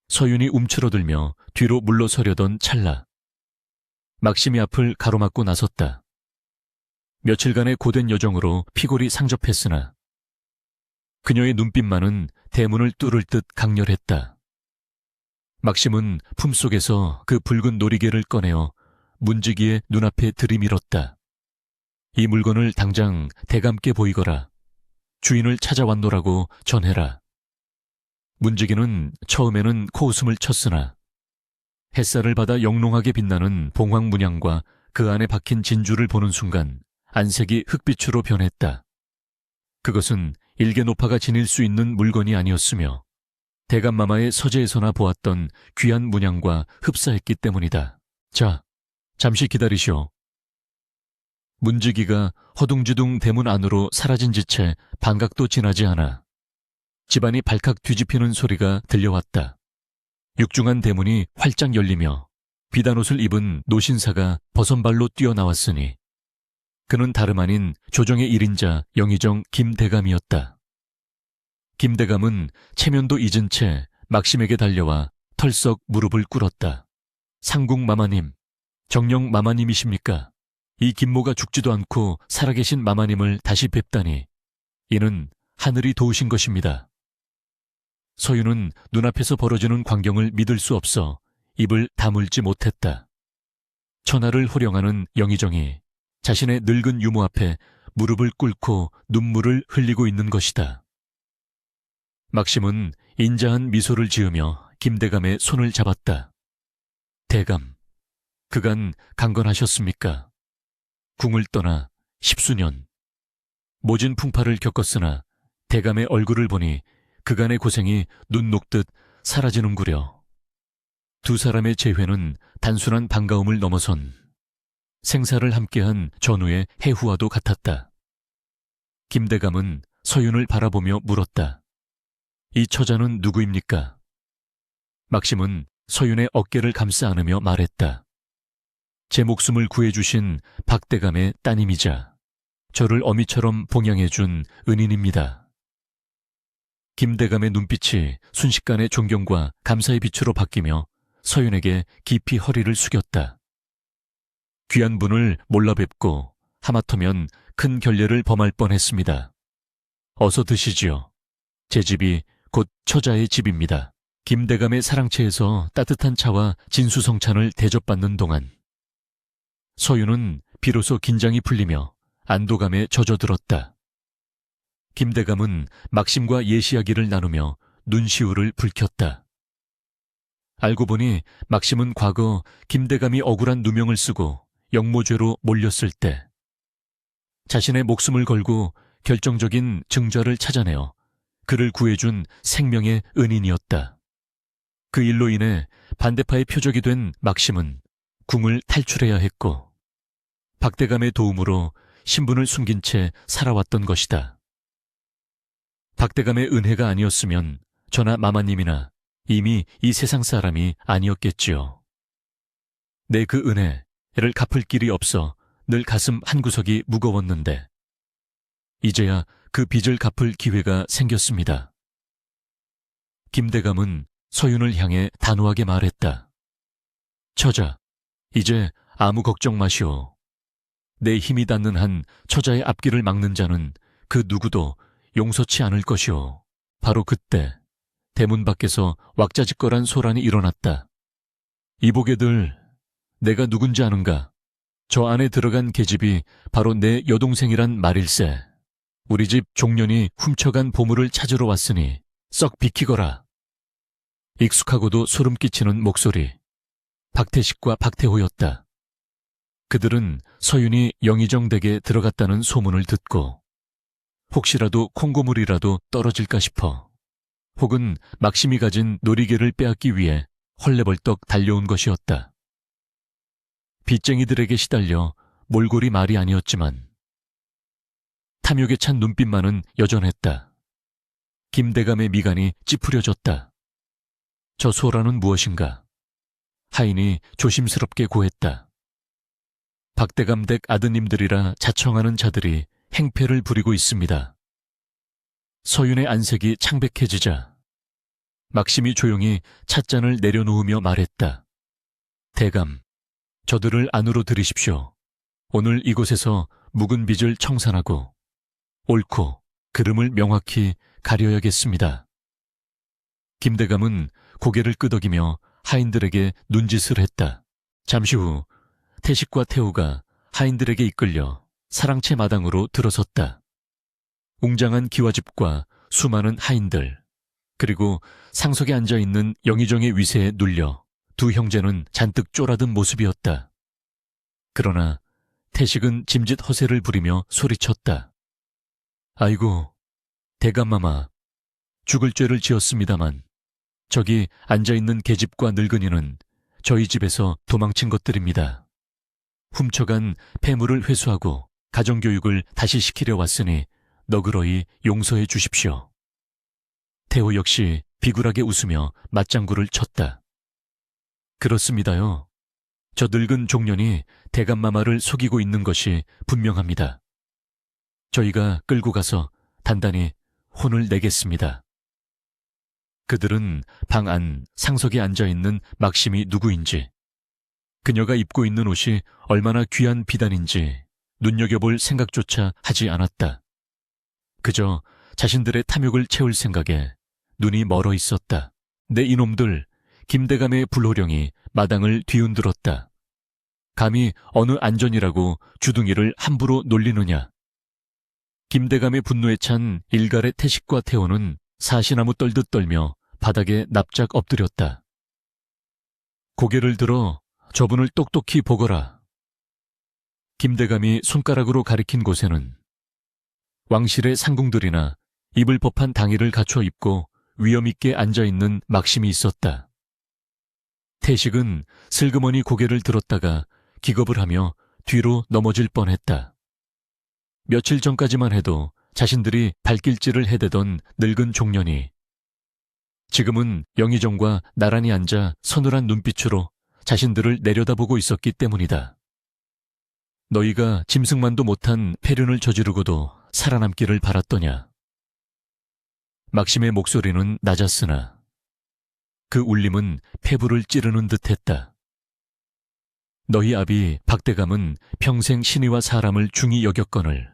서윤이 움츠러들며 뒤로 물러서려던 찰나 막심이 앞을 가로막고 나섰다. 며칠간의 고된 여정으로 피골이 상접했으나 그녀의 눈빛만은 대문을 뚫을 듯 강렬했다. 막심은 품속에서 그 붉은 놀이개를 꺼내어 문지기의 눈앞에 들이밀었다. 이 물건을 당장 대감께 보이거라. 주인을 찾아왔노라고 전해라. 문지기는 처음에는 코웃음을 쳤으나 햇살을 받아 영롱하게 빛나는 봉황 문양과 그 안에 박힌 진주를 보는 순간 안색이 흑빛으로 변했다. 그것은 일개노파가 지닐 수 있는 물건이 아니었으며 대감마마의 서재에서나 보았던 귀한 문양과 흡사했기 때문이다. 자, 잠시 기다리시오. 문지기가 허둥지둥 대문 안으로 사라진 지채 반각도 지나지 않아 집안이 발칵 뒤집히는 소리가 들려왔다. 육중한 대문이 활짝 열리며 비단옷을 입은 노신사가 버선발로 뛰어나왔으니 그는 다름 아닌 조정의 1인자 영의정 김대감이었다. 김대감은 체면도 잊은 채 막심에게 달려와 털썩 무릎을 꿇었다. 상궁마마님, 정녕 마마님이십니까? 이 김모가 죽지도 않고 살아계신 마마님을 다시 뵙다니 이는 하늘이 도우신 것입니다. 서윤은 눈앞에서 벌어지는 광경을 믿을 수 없어 입을 다물지 못했다. 천하를 호령하는 영의정이 자신의 늙은 유모 앞에 무릎을 꿇고 눈물을 흘리고 있는 것이다. 막심은 인자한 미소를 지으며 김대감의 손을 잡았다. 대감, 그간 강건하셨습니까? 궁을 떠나 10수년. 모진 풍파를 겪었으나 대감의 얼굴을 보니 그간의 고생이 눈 녹듯 사라지는구려. 두 사람의 재회는 단순한 반가움을 넘어선 생사를 함께한 전우의 해후와도 같았다. 김대감은 서윤을 바라보며 물었다. 이 처자는 누구입니까? 막심은 서윤의 어깨를 감싸 안으며 말했다. 제 목숨을 구해주신 박대감의 따님이자 저를 어미처럼 봉양해준 은인입니다. 김대감의 눈빛이 순식간에 존경과 감사의 빛으로 바뀌며 서윤에게 깊이 허리를 숙였다. 귀한 분을 몰라 뵙고 하마터면 큰 결례를 범할 뻔했습니다. 어서 드시지요. 제 집이 곧 처자의 집입니다. 김대감의 사랑채에서 따뜻한 차와 진수성찬을 대접받는 동안 서윤은 비로소 긴장이 풀리며 안도감에 젖어들었다. 김대감은 막심과 예시야기를 나누며 눈시울을 붉혔다. 알고 보니 막심은 과거 김대감이 억울한 누명을 쓰고 영모죄로 몰렸을 때 자신의 목숨을 걸고 결정적인 증자를 찾아내어 그를 구해준 생명의 은인이었다. 그 일로 인해 반대파의 표적이 된 막심은 궁을 탈출해야 했고 박대감의 도움으로 신분을 숨긴 채 살아왔던 것이다. 박대감의 은혜가 아니었으면 저나 마마님이나 이미 이 세상 사람이 아니었겠지요. 내 그 은혜를 갚을 길이 없어 늘 가슴 한구석이 무거웠는데 이제야 그 빚을 갚을 기회가 생겼습니다. 김대감은 서윤을 향해 단호하게 말했다. 처자, 이제 아무 걱정 마시오. 내 힘이 닿는 한 처자의 앞길을 막는 자는 그 누구도 용서치 않을 것이오. 바로 그때 대문 밖에서 왁자지껄한 소란이 일어났다. 이보게들, 내가 누군지 아는가? 저 안에 들어간 계집이 바로 내 여동생이란 말일세. 우리 집 종년이 훔쳐간 보물을 찾으러 왔으니 썩 비키거라. 익숙하고도 소름 끼치는 목소리. 박태식과 박태호였다. 그들은 서윤이 영의정 댁에 들어갔다는 소문을 듣고 혹시라도 콩고물이라도 떨어질까 싶어 혹은 막심이 가진 놀이개를 빼앗기 위해 헐레벌떡 달려온 것이었다. 빚쟁이들에게 시달려 몰골이 말이 아니었지만 탐욕에 찬 눈빛만은 여전했다. 김대감의 미간이 찌푸려졌다. 저 소라는 무엇인가? 하인이 조심스럽게 고했다. 박대감 댁 아드님들이라 자청하는 자들이 행패를 부리고 있습니다. 서윤의 안색이 창백해지자 막심이 조용히 찻잔을 내려놓으며 말했다. 대감, 저들을 안으로 들이십시오. 오늘 이곳에서 묵은 빚을 청산하고 옳고 그름을 명확히 가려야겠습니다. 김대감은 고개를 끄덕이며 하인들에게 눈짓을 했다. 잠시 후 태식과 태우가 하인들에게 이끌려 사랑채 마당으로 들어섰다. 웅장한 기와집과 수많은 하인들, 그리고 상석에 앉아있는 영의정의 위세에 눌려 두 형제는 잔뜩 쫄아든 모습이었다. 그러나 태식은 짐짓 허세를 부리며 소리쳤다. 아이고, 대감마마, 죽을 죄를 지었습니다만 저기 앉아있는 계집과 늙은이는 저희 집에서 도망친 것들입니다. 훔쳐간 폐물을 회수하고 가정교육을 다시 시키려 왔으니 너그러이 용서해 주십시오. 태호 역시 비굴하게 웃으며 맞장구를 쳤다. 그렇습니다요. 저 늙은 종년이 대감마마를 속이고 있는 것이 분명합니다. 저희가 끌고 가서 단단히 혼을 내겠습니다. 그들은 방 안 상석에 앉아있는 막심이 누구인지, 그녀가 입고 있는 옷이 얼마나 귀한 비단인지 눈여겨볼 생각조차 하지 않았다. 그저 자신들의 탐욕을 채울 생각에 눈이 멀어 있었다. 내 이놈들, 김대감의 불호령이 마당을 뒤흔들었다. 감히 어느 안전이라고 주둥이를 함부로 놀리느냐. 김대감의 분노에 찬 일갈의 태식과 태호는 사시나무 떨듯 떨며 바닥에 납작 엎드렸다. 고개를 들어 저분을 똑똑히 보거라. 김대감이 손가락으로 가리킨 곳에는 왕실의 상궁들이나 입을 법한 당의를 갖춰 입고 위엄있게 앉아있는 막심이 있었다. 태식은 슬그머니 고개를 들었다가 기겁을 하며 뒤로 넘어질 뻔했다. 며칠 전까지만 해도 자신들이 발길질을 해대던 늙은 종년이 지금은 영의정과 나란히 앉아 서늘한 눈빛으로 자신들을 내려다보고 있었기 때문이다. 너희가 짐승만도 못한 폐륜을 저지르고도 살아남기를 바랐더냐. 막심의 목소리는 낮았으나 그 울림은 폐부를 찌르는 듯했다. 너희 아비 박대감은 평생 신의와 사람을 중히 여겼거늘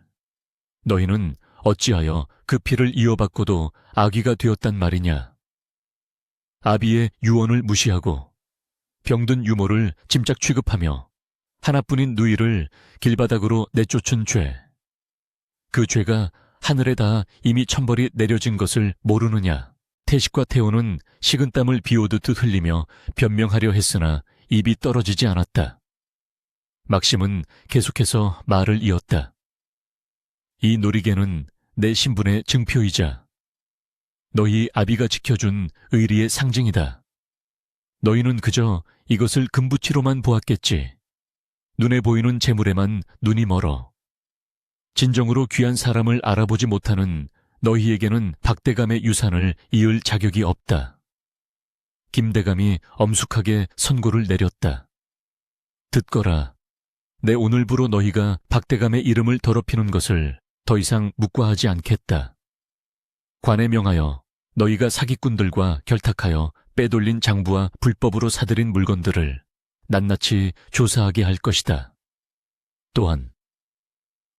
너희는 어찌하여 그 피를 이어받고도 아귀가 되었단 말이냐. 아비의 유언을 무시하고 병든 유모를 짐작 취급하며 하나뿐인 누이를 길바닥으로 내쫓은 죄. 그 죄가 하늘에 닿아 이미 천벌이 내려진 것을 모르느냐. 태식과 태호는 식은땀을 비오듯 흘리며 변명하려 했으나 입이 떨어지지 않았다. 막심은 계속해서 말을 이었다. 이 놀이개는 내 신분의 증표이자 너희 아비가 지켜준 의리의 상징이다. 너희는 그저 이것을 금부치로만 보았겠지. 눈에 보이는 재물에만 눈이 멀어. 진정으로 귀한 사람을 알아보지 못하는 너희에게는 박대감의 유산을 이을 자격이 없다. 김대감이 엄숙하게 선고를 내렸다. 듣거라. 내 오늘부로 너희가 박대감의 이름을 더럽히는 것을 더 이상 묵과하지 않겠다. 관에 명하여 너희가 사기꾼들과 결탁하여 빼돌린 장부와 불법으로 사들인 물건들을 낱낱이 조사하게 할 것이다. 또한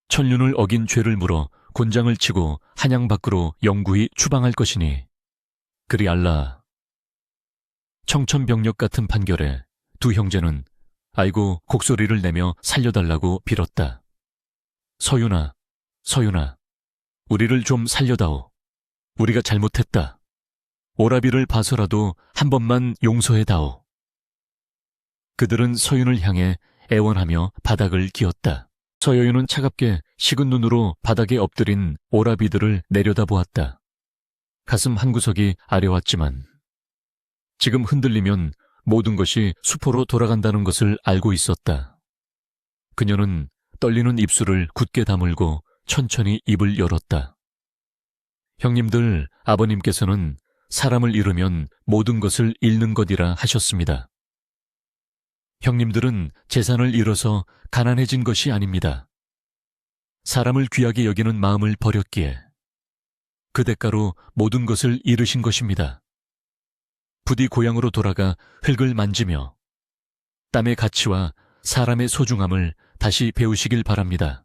천륜을 어긴 죄를 물어 곤장을 치고 한양 밖으로 영구히 추방할 것이니 그리 알라. 청천벽력 같은 판결에 두 형제는 아이고 곡소리를 내며 살려달라고 빌었다. 서윤아, 서윤아, 우리를 좀 살려다오. 우리가 잘못했다. 오라비를 봐서라도 한 번만 용서해다오. 그들은 서윤을 향해 애원하며 바닥을 기었다. 서여윤은 차갑게 식은 눈으로 바닥에 엎드린 오라비들을 내려다보았다. 가슴 한구석이 아려왔지만 지금 흔들리면 모든 것이 수포로 돌아간다는 것을 알고 있었다. 그녀는 떨리는 입술을 굳게 다물고 천천히 입을 열었다. 형님들, 아버님께서는 사람을 잃으면 모든 것을 잃는 것이라 하셨습니다. 형님들은 재산을 잃어서 가난해진 것이 아닙니다. 사람을 귀하게 여기는 마음을 버렸기에 그 대가로 모든 것을 잃으신 것입니다. 부디 고향으로 돌아가 흙을 만지며 땀의 가치와 사람의 소중함을 다시 배우시길 바랍니다.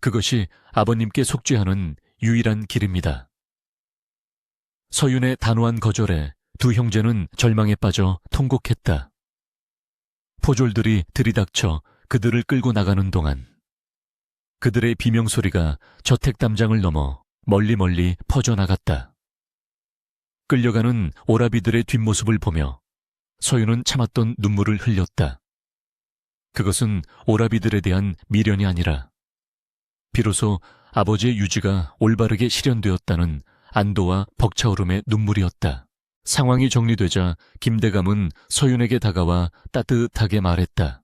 그것이 아버님께 속죄하는 유일한 길입니다. 서윤의 단호한 거절에 두 형제는 절망에 빠져 통곡했다. 포졸들이 들이닥쳐 그들을 끌고 나가는 동안 그들의 비명소리가 저택담장을 넘어 멀리 퍼져나갔다. 끌려가는 오라비들의 뒷모습을 보며 서윤은 참았던 눈물을 흘렸다. 그것은 오라비들에 대한 미련이 아니라 비로소 아버지의 유지가 올바르게 실현되었다는 안도와 벅차오름의 눈물이었다. 상황이 정리되자 김대감은 서윤에게 다가와 따뜻하게 말했다.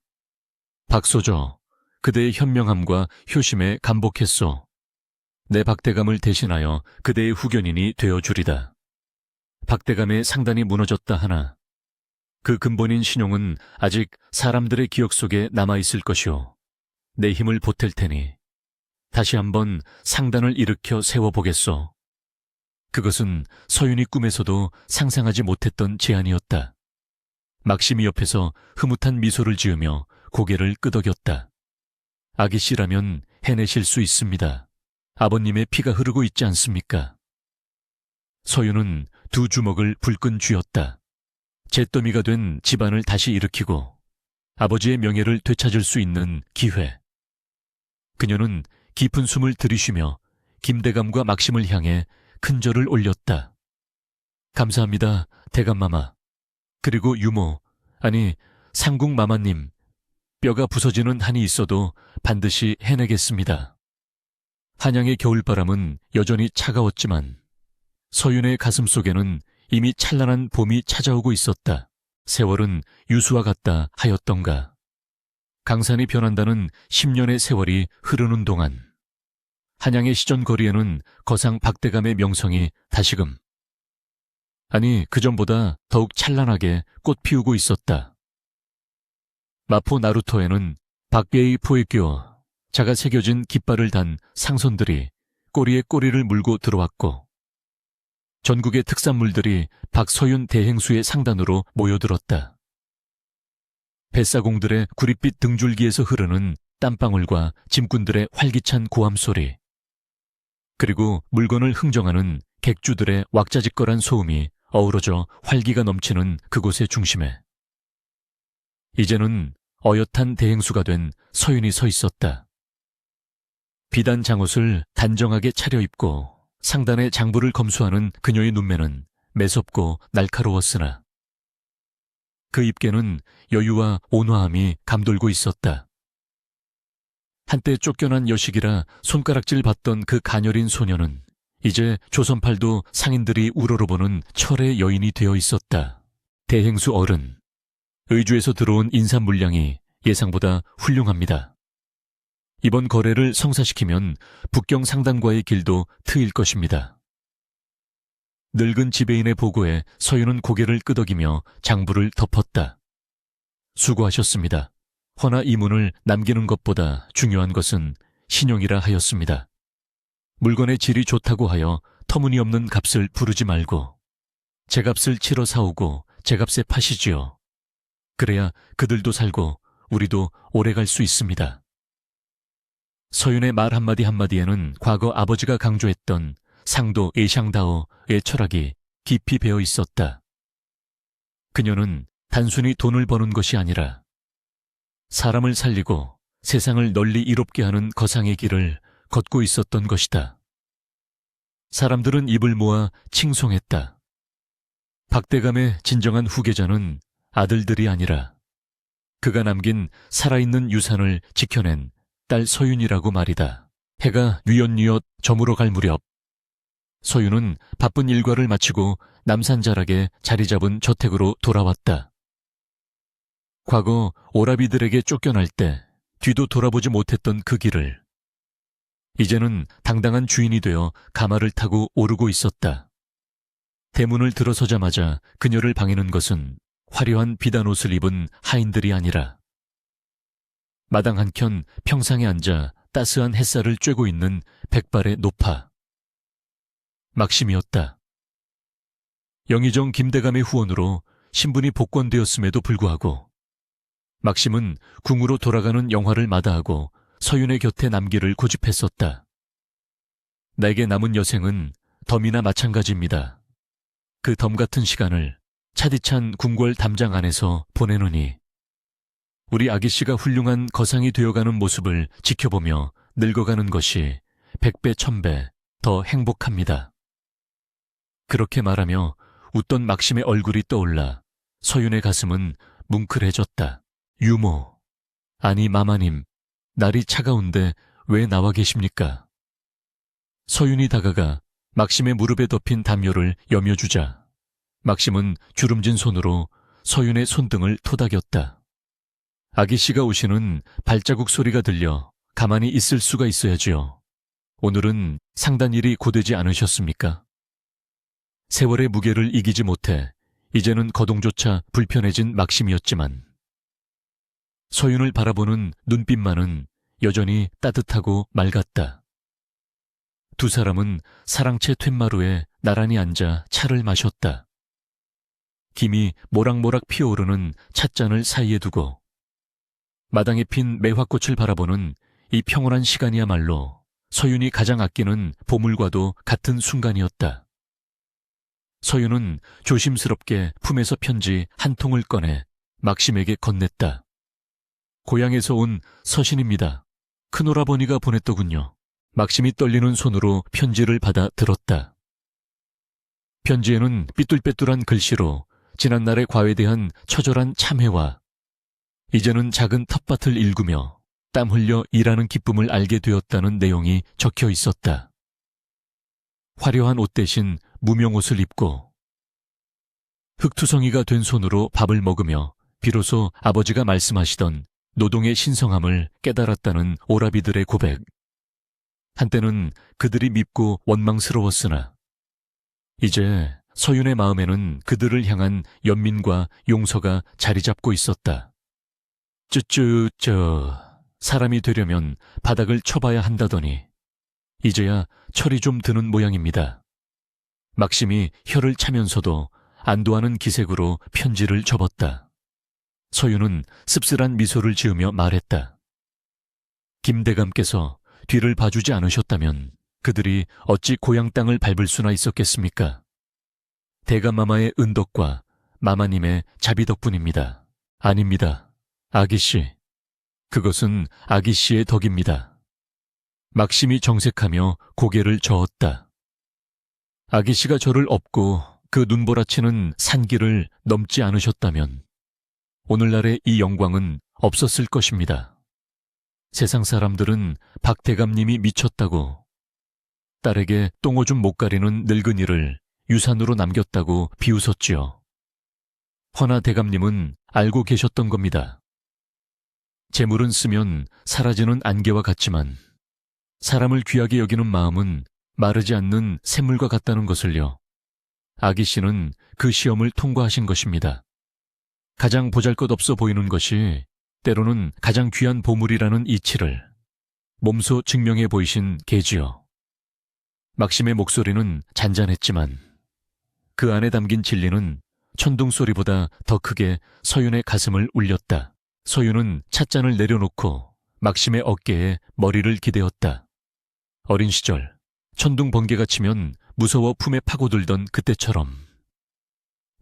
박소저, 그대의 현명함과 효심에 감복했소. 내 박대감을 대신하여 그대의 후견인이 되어주리다. 박대감의 상단이 무너졌다 하나 그 근본인 신용은 아직 사람들의 기억 속에 남아있을 것이오. 내 힘을 보탤 테니 다시 한번 상단을 일으켜 세워보겠소. 그것은 서윤이 꿈에서도 상상하지 못했던 제안이었다. 막심이 옆에서 흐뭇한 미소를 지으며 고개를 끄덕였다. 아기씨라면 해내실 수 있습니다. 아버님의 피가 흐르고 있지 않습니까? 서윤은 두 주먹을 불끈 쥐었다. 잿더미가 된 집안을 다시 일으키고 아버지의 명예를 되찾을 수 있는 기회. 그녀는 깊은 숨을 들이쉬며 김대감과 막심을 향해 큰 절을 올렸다. 감사합니다, 대감마마. 그리고 유모, 아니 상궁마마님. 뼈가 부서지는 한이 있어도 반드시 해내겠습니다. 한양의 겨울바람은 여전히 차가웠지만 서윤의 가슴 속에는 이미 찬란한 봄이 찾아오고 있었다. 세월은 유수와 같다 하였던가. 강산이 변한다는 10년의 세월이 흐르는 동안 한양의 시전거리에는 거상 박대감의 명성이 다시금, 아니 그전보다 더욱 찬란하게 꽃 피우고 있었다. 마포 나루터에는 박계의 포에 끼어 자가 새겨진 깃발을 단 상선들이 꼬리에 꼬리를 물고 들어왔고 전국의 특산물들이 박서윤 대행수의 상단으로 모여들었다. 뱃사공들의 구릿빛 등줄기에서 흐르는 땀방울과 짐꾼들의 활기찬 고함소리, 그리고 물건을 흥정하는 객주들의 왁자지껄한 소음이 어우러져 활기가 넘치는 그곳의 중심에 이제는 어엿한 대행수가 된 서윤이 서 있었다. 비단 장옷을 단정하게 차려입고 상단의 장부를 검수하는 그녀의 눈매는 매섭고 날카로웠으나 그 입계는 여유와 온화함이 감돌고 있었다. 한때 쫓겨난 여식이라 손가락질 받던 그 가녀린 소녀는 이제 조선팔도 상인들이 우러러보는 철의 여인이 되어 있었다. 대행수 어른, 의주에서 들어온 인삼 물량이 예상보다 훌륭합니다. 이번 거래를 성사시키면 북경 상단과의 길도 트일 것입니다. 늙은 지배인의 보고에 서윤은 고개를 끄덕이며 장부를 덮었다. 수고하셨습니다. 허나 이 문을 남기는 것보다 중요한 것은 신용이라 하였습니다. 물건의 질이 좋다고 하여 터무니없는 값을 부르지 말고 제 값을 치러 사오고 제 값에 파시지요. 그래야 그들도 살고 우리도 오래 갈 수 있습니다. 서윤의 말 한마디 한마디에는 과거 아버지가 강조했던 상도 에샹다오의 철학이 깊이 배어 있었다. 그녀는 단순히 돈을 버는 것이 아니라 사람을 살리고 세상을 널리 이롭게 하는 거상의 길을 걷고 있었던 것이다. 사람들은 입을 모아 칭송했다. 박대감의 진정한 후계자는 아들들이 아니라 그가 남긴 살아있는 유산을 지켜낸 딸 서윤이라고 말이다. 해가 뉘엿뉘엿 저물어 갈 무렵 서윤은 바쁜 일과를 마치고 남산자락에 자리 잡은 저택으로 돌아왔다. 과거 오라비들에게 쫓겨날 때 뒤도 돌아보지 못했던 그 길을 이제는 당당한 주인이 되어 가마를 타고 오르고 있었다. 대문을 들어서자마자 그녀를 방해는 것은 화려한 비단옷을 입은 하인들이 아니라 마당 한켠 평상에 앉아 따스한 햇살을 쬐고 있는 백발의 노파. 막심이었다. 영의정 김대감의 후원으로 신분이 복권되었음에도 불구하고 막심은 궁으로 돌아가는 영화를 마다하고 서윤의 곁에 남기를 고집했었다. 내게 남은 여생은 덤이나 마찬가지입니다. 그 덤 같은 시간을 차디찬 궁궐 담장 안에서 보내느니 우리 아기씨가 훌륭한 거상이 되어가는 모습을 지켜보며 늙어가는 것이 100배, 1000배 더 행복합니다. 그렇게 말하며 웃던 막심의 얼굴이 떠올라 서윤의 가슴은 뭉클해졌다. 유모, 아니 마마님, 날이 차가운데 왜 나와 계십니까? 서윤이 다가가 막심의 무릎에 덮인 담요를 여며주자 막심은 주름진 손으로 서윤의 손등을 토닥였다. 아기씨가 오시는 발자국 소리가 들려 가만히 있을 수가 있어야지요. 오늘은 상단일이 고되지 않으셨습니까? 세월의 무게를 이기지 못해 이제는 거동조차 불편해진 막심이었지만 서윤을 바라보는 눈빛만은 여전히 따뜻하고 맑았다. 두 사람은 사랑채 툇마루에 나란히 앉아 차를 마셨다. 김이 모락모락 피어오르는 찻잔을 사이에 두고 마당에 핀 매화꽃을 바라보는 이 평온한 시간이야말로 서윤이 가장 아끼는 보물과도 같은 순간이었다. 서윤은 조심스럽게 품에서 편지 한 통을 꺼내 막심에게 건넸다. 고향에서 온 서신입니다. 큰오라버니가 보냈더군요. 막심이 떨리는 손으로 편지를 받아 들었다. 편지에는 삐뚤빼뚤한 글씨로 지난날의 과외에 대한 처절한 참회와 이제는 작은 텃밭을 일구며 땀 흘려 일하는 기쁨을 알게 되었다는 내용이 적혀 있었다. 화려한 옷 대신 무명옷을 입고 흙투성이가 된 손으로 밥을 먹으며 비로소 아버지가 말씀하시던 노동의 신성함을 깨달았다는 오라비들의 고백. 한때는 그들이 밉고 원망스러웠으나 이제 서윤의 마음에는 그들을 향한 연민과 용서가 자리 잡고 있었다. 사람이 되려면 바닥을 쳐봐야 한다더니 이제야 철이 좀 드는 모양입니다. 막심이 혀를 차면서도 안도하는 기색으로 편지를 접었다. 서윤은 씁쓸한 미소를 지으며 말했다. 김대감께서 뒤를 봐주지 않으셨다면 그들이 어찌 고향 땅을 밟을 수나 있었겠습니까? 대감마마의 은덕과 마마님의 자비 덕분입니다. 아닙니다. 아기씨. 그것은 아기씨의 덕입니다. 막심이 정색하며 고개를 저었다. 아기씨가 저를 업고 그 눈보라치는 산길을 넘지 않으셨다면 오늘날의 이 영광은 없었을 것입니다. 세상 사람들은 박대감님이 미쳤다고, 딸에게 똥오줌 못 가리는 늙은이를 유산으로 남겼다고 비웃었지요. 허나 대감님은 알고 계셨던 겁니다. 재물은 쓰면 사라지는 안개와 같지만 사람을 귀하게 여기는 마음은 마르지 않는 샘물과 같다는 것을요. 아기씨는 그 시험을 통과하신 것입니다. 가장 보잘것없어 보이는 것이 때로는 가장 귀한 보물이라는 이치를 몸소 증명해 보이신 계지요. 막심의 목소리는 잔잔했지만 그 안에 담긴 진리는 천둥 소리보다 더 크게 서윤의 가슴을 울렸다. 서윤은 찻잔을 내려놓고 막심의 어깨에 머리를 기대었다. 어린 시절 천둥 번개가 치면 무서워 품에 파고들던 그때처럼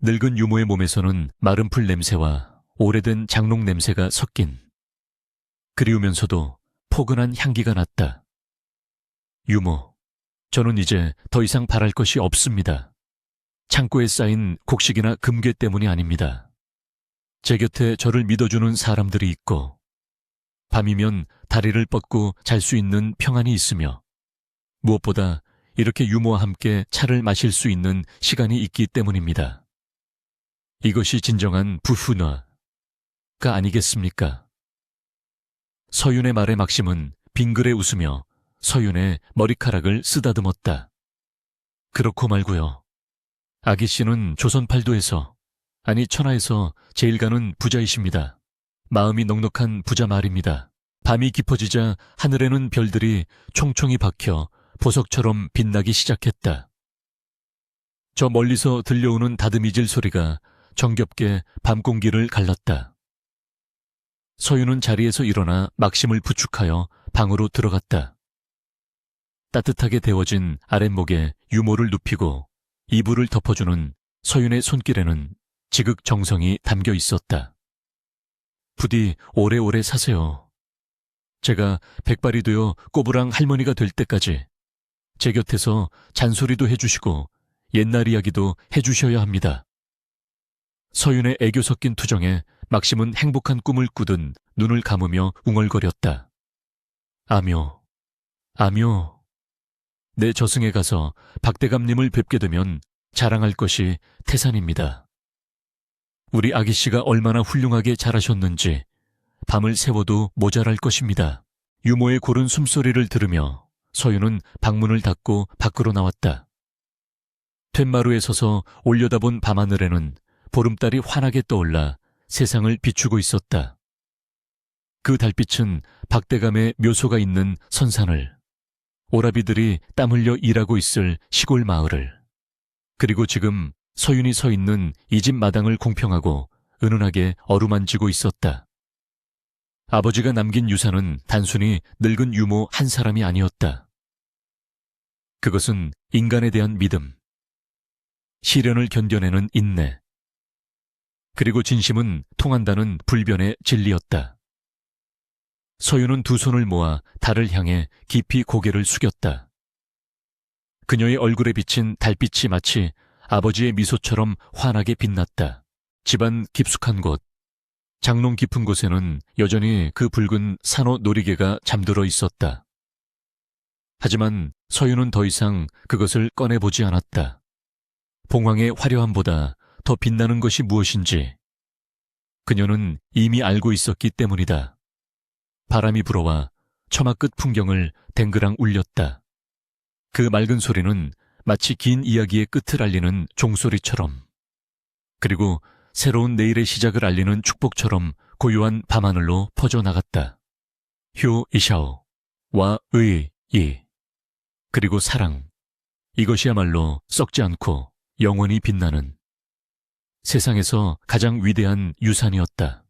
늙은 유모의 몸에서는 마른 풀 냄새와 오래된 장롱 냄새가 섞인 그리우면서도 포근한 향기가 났다. 유모, 저는 이제 더 이상 바랄 것이 없습니다. 창고에 쌓인 곡식이나 금괴 때문이 아닙니다. 제 곁에 저를 믿어주는 사람들이 있고 밤이면 다리를 뻗고 잘 수 있는 평안이 있으며 무엇보다 이렇게 유모와 함께 차를 마실 수 있는 시간이 있기 때문입니다. 이것이 진정한 부부나가 아니겠습니까? 서윤의 말에 막심은 빙그레 웃으며 서윤의 머리카락을 쓰다듬었다. 그렇고 말고요. 아기씨는 조선팔도에서, 아니 천하에서 제일 가는 부자이십니다. 마음이 넉넉한 부자 말입니다. 밤이 깊어지자 하늘에는 별들이 총총히 박혀 보석처럼 빛나기 시작했다. 저 멀리서 들려오는 다듬이질 소리가 정겹게 밤 공기를 갈랐다. 서윤은 자리에서 일어나 막심을 부축하여 방으로 들어갔다. 따뜻하게 데워진 아랫목에 유모를 눕히고 이불을 덮어주는 서윤의 손길에는 지극정성이 담겨 있었다. 부디 오래오래 사세요. 제가 백발이 되어 꼬부랑 할머니가 될 때까지 제 곁에서 잔소리도 해주시고 옛날 이야기도 해주셔야 합니다. 서윤의 애교 섞인 투정에 막심은 행복한 꿈을 꾸듯 눈을 감으며 웅얼거렸다. 아묘, 아묘. 내 저승에 가서 박대감님을 뵙게 되면 자랑할 것이 태산입니다. 우리 아기씨가 얼마나 훌륭하게 자라셨는지 밤을 새워도 모자랄 것입니다. 유모의 고른 숨소리를 들으며 서윤은 방문을 닫고 밖으로 나왔다. 툇마루에 서서 올려다본 밤하늘에는 보름달이 환하게 떠올라 세상을 비추고 있었다. 그 달빛은 박대감의 묘소가 있는 선산을, 오라비들이 땀 흘려 일하고 있을 시골 마을을, 그리고 지금 서윤이 서 있는 이 집 마당을 공평하고 은은하게 어루만지고 있었다. 아버지가 남긴 유산은 단순히 늙은 유모 한 사람이 아니었다. 그것은 인간에 대한 믿음, 시련을 견뎌내는 인내, 그리고 진심은 통한다는 불변의 진리였다. 서윤은 두 손을 모아 달을 향해 깊이 고개를 숙였다. 그녀의 얼굴에 비친 달빛이 마치 아버지의 미소처럼 환하게 빛났다. 집안 깊숙한 곳, 장롱 깊은 곳에는 여전히 그 붉은 산호 놀이개가 잠들어 있었다. 하지만 서윤은 더 이상 그것을 꺼내보지 않았다. 봉황의 화려함보다 더 빛나는 것이 무엇인지 그녀는 이미 알고 있었기 때문이다. 바람이 불어와 처마 끝 풍경을 댕그랑 울렸다. 그 맑은 소리는 마치 긴 이야기의 끝을 알리는 종소리처럼, 그리고 새로운 내일의 시작을 알리는 축복처럼 고요한 밤하늘로 퍼져나갔다. 효 이샤오, 와 의 이, 그리고 사랑. 이것이야말로 썩지 않고 영원히 빛나는 세상에서 가장 위대한 유산이었다.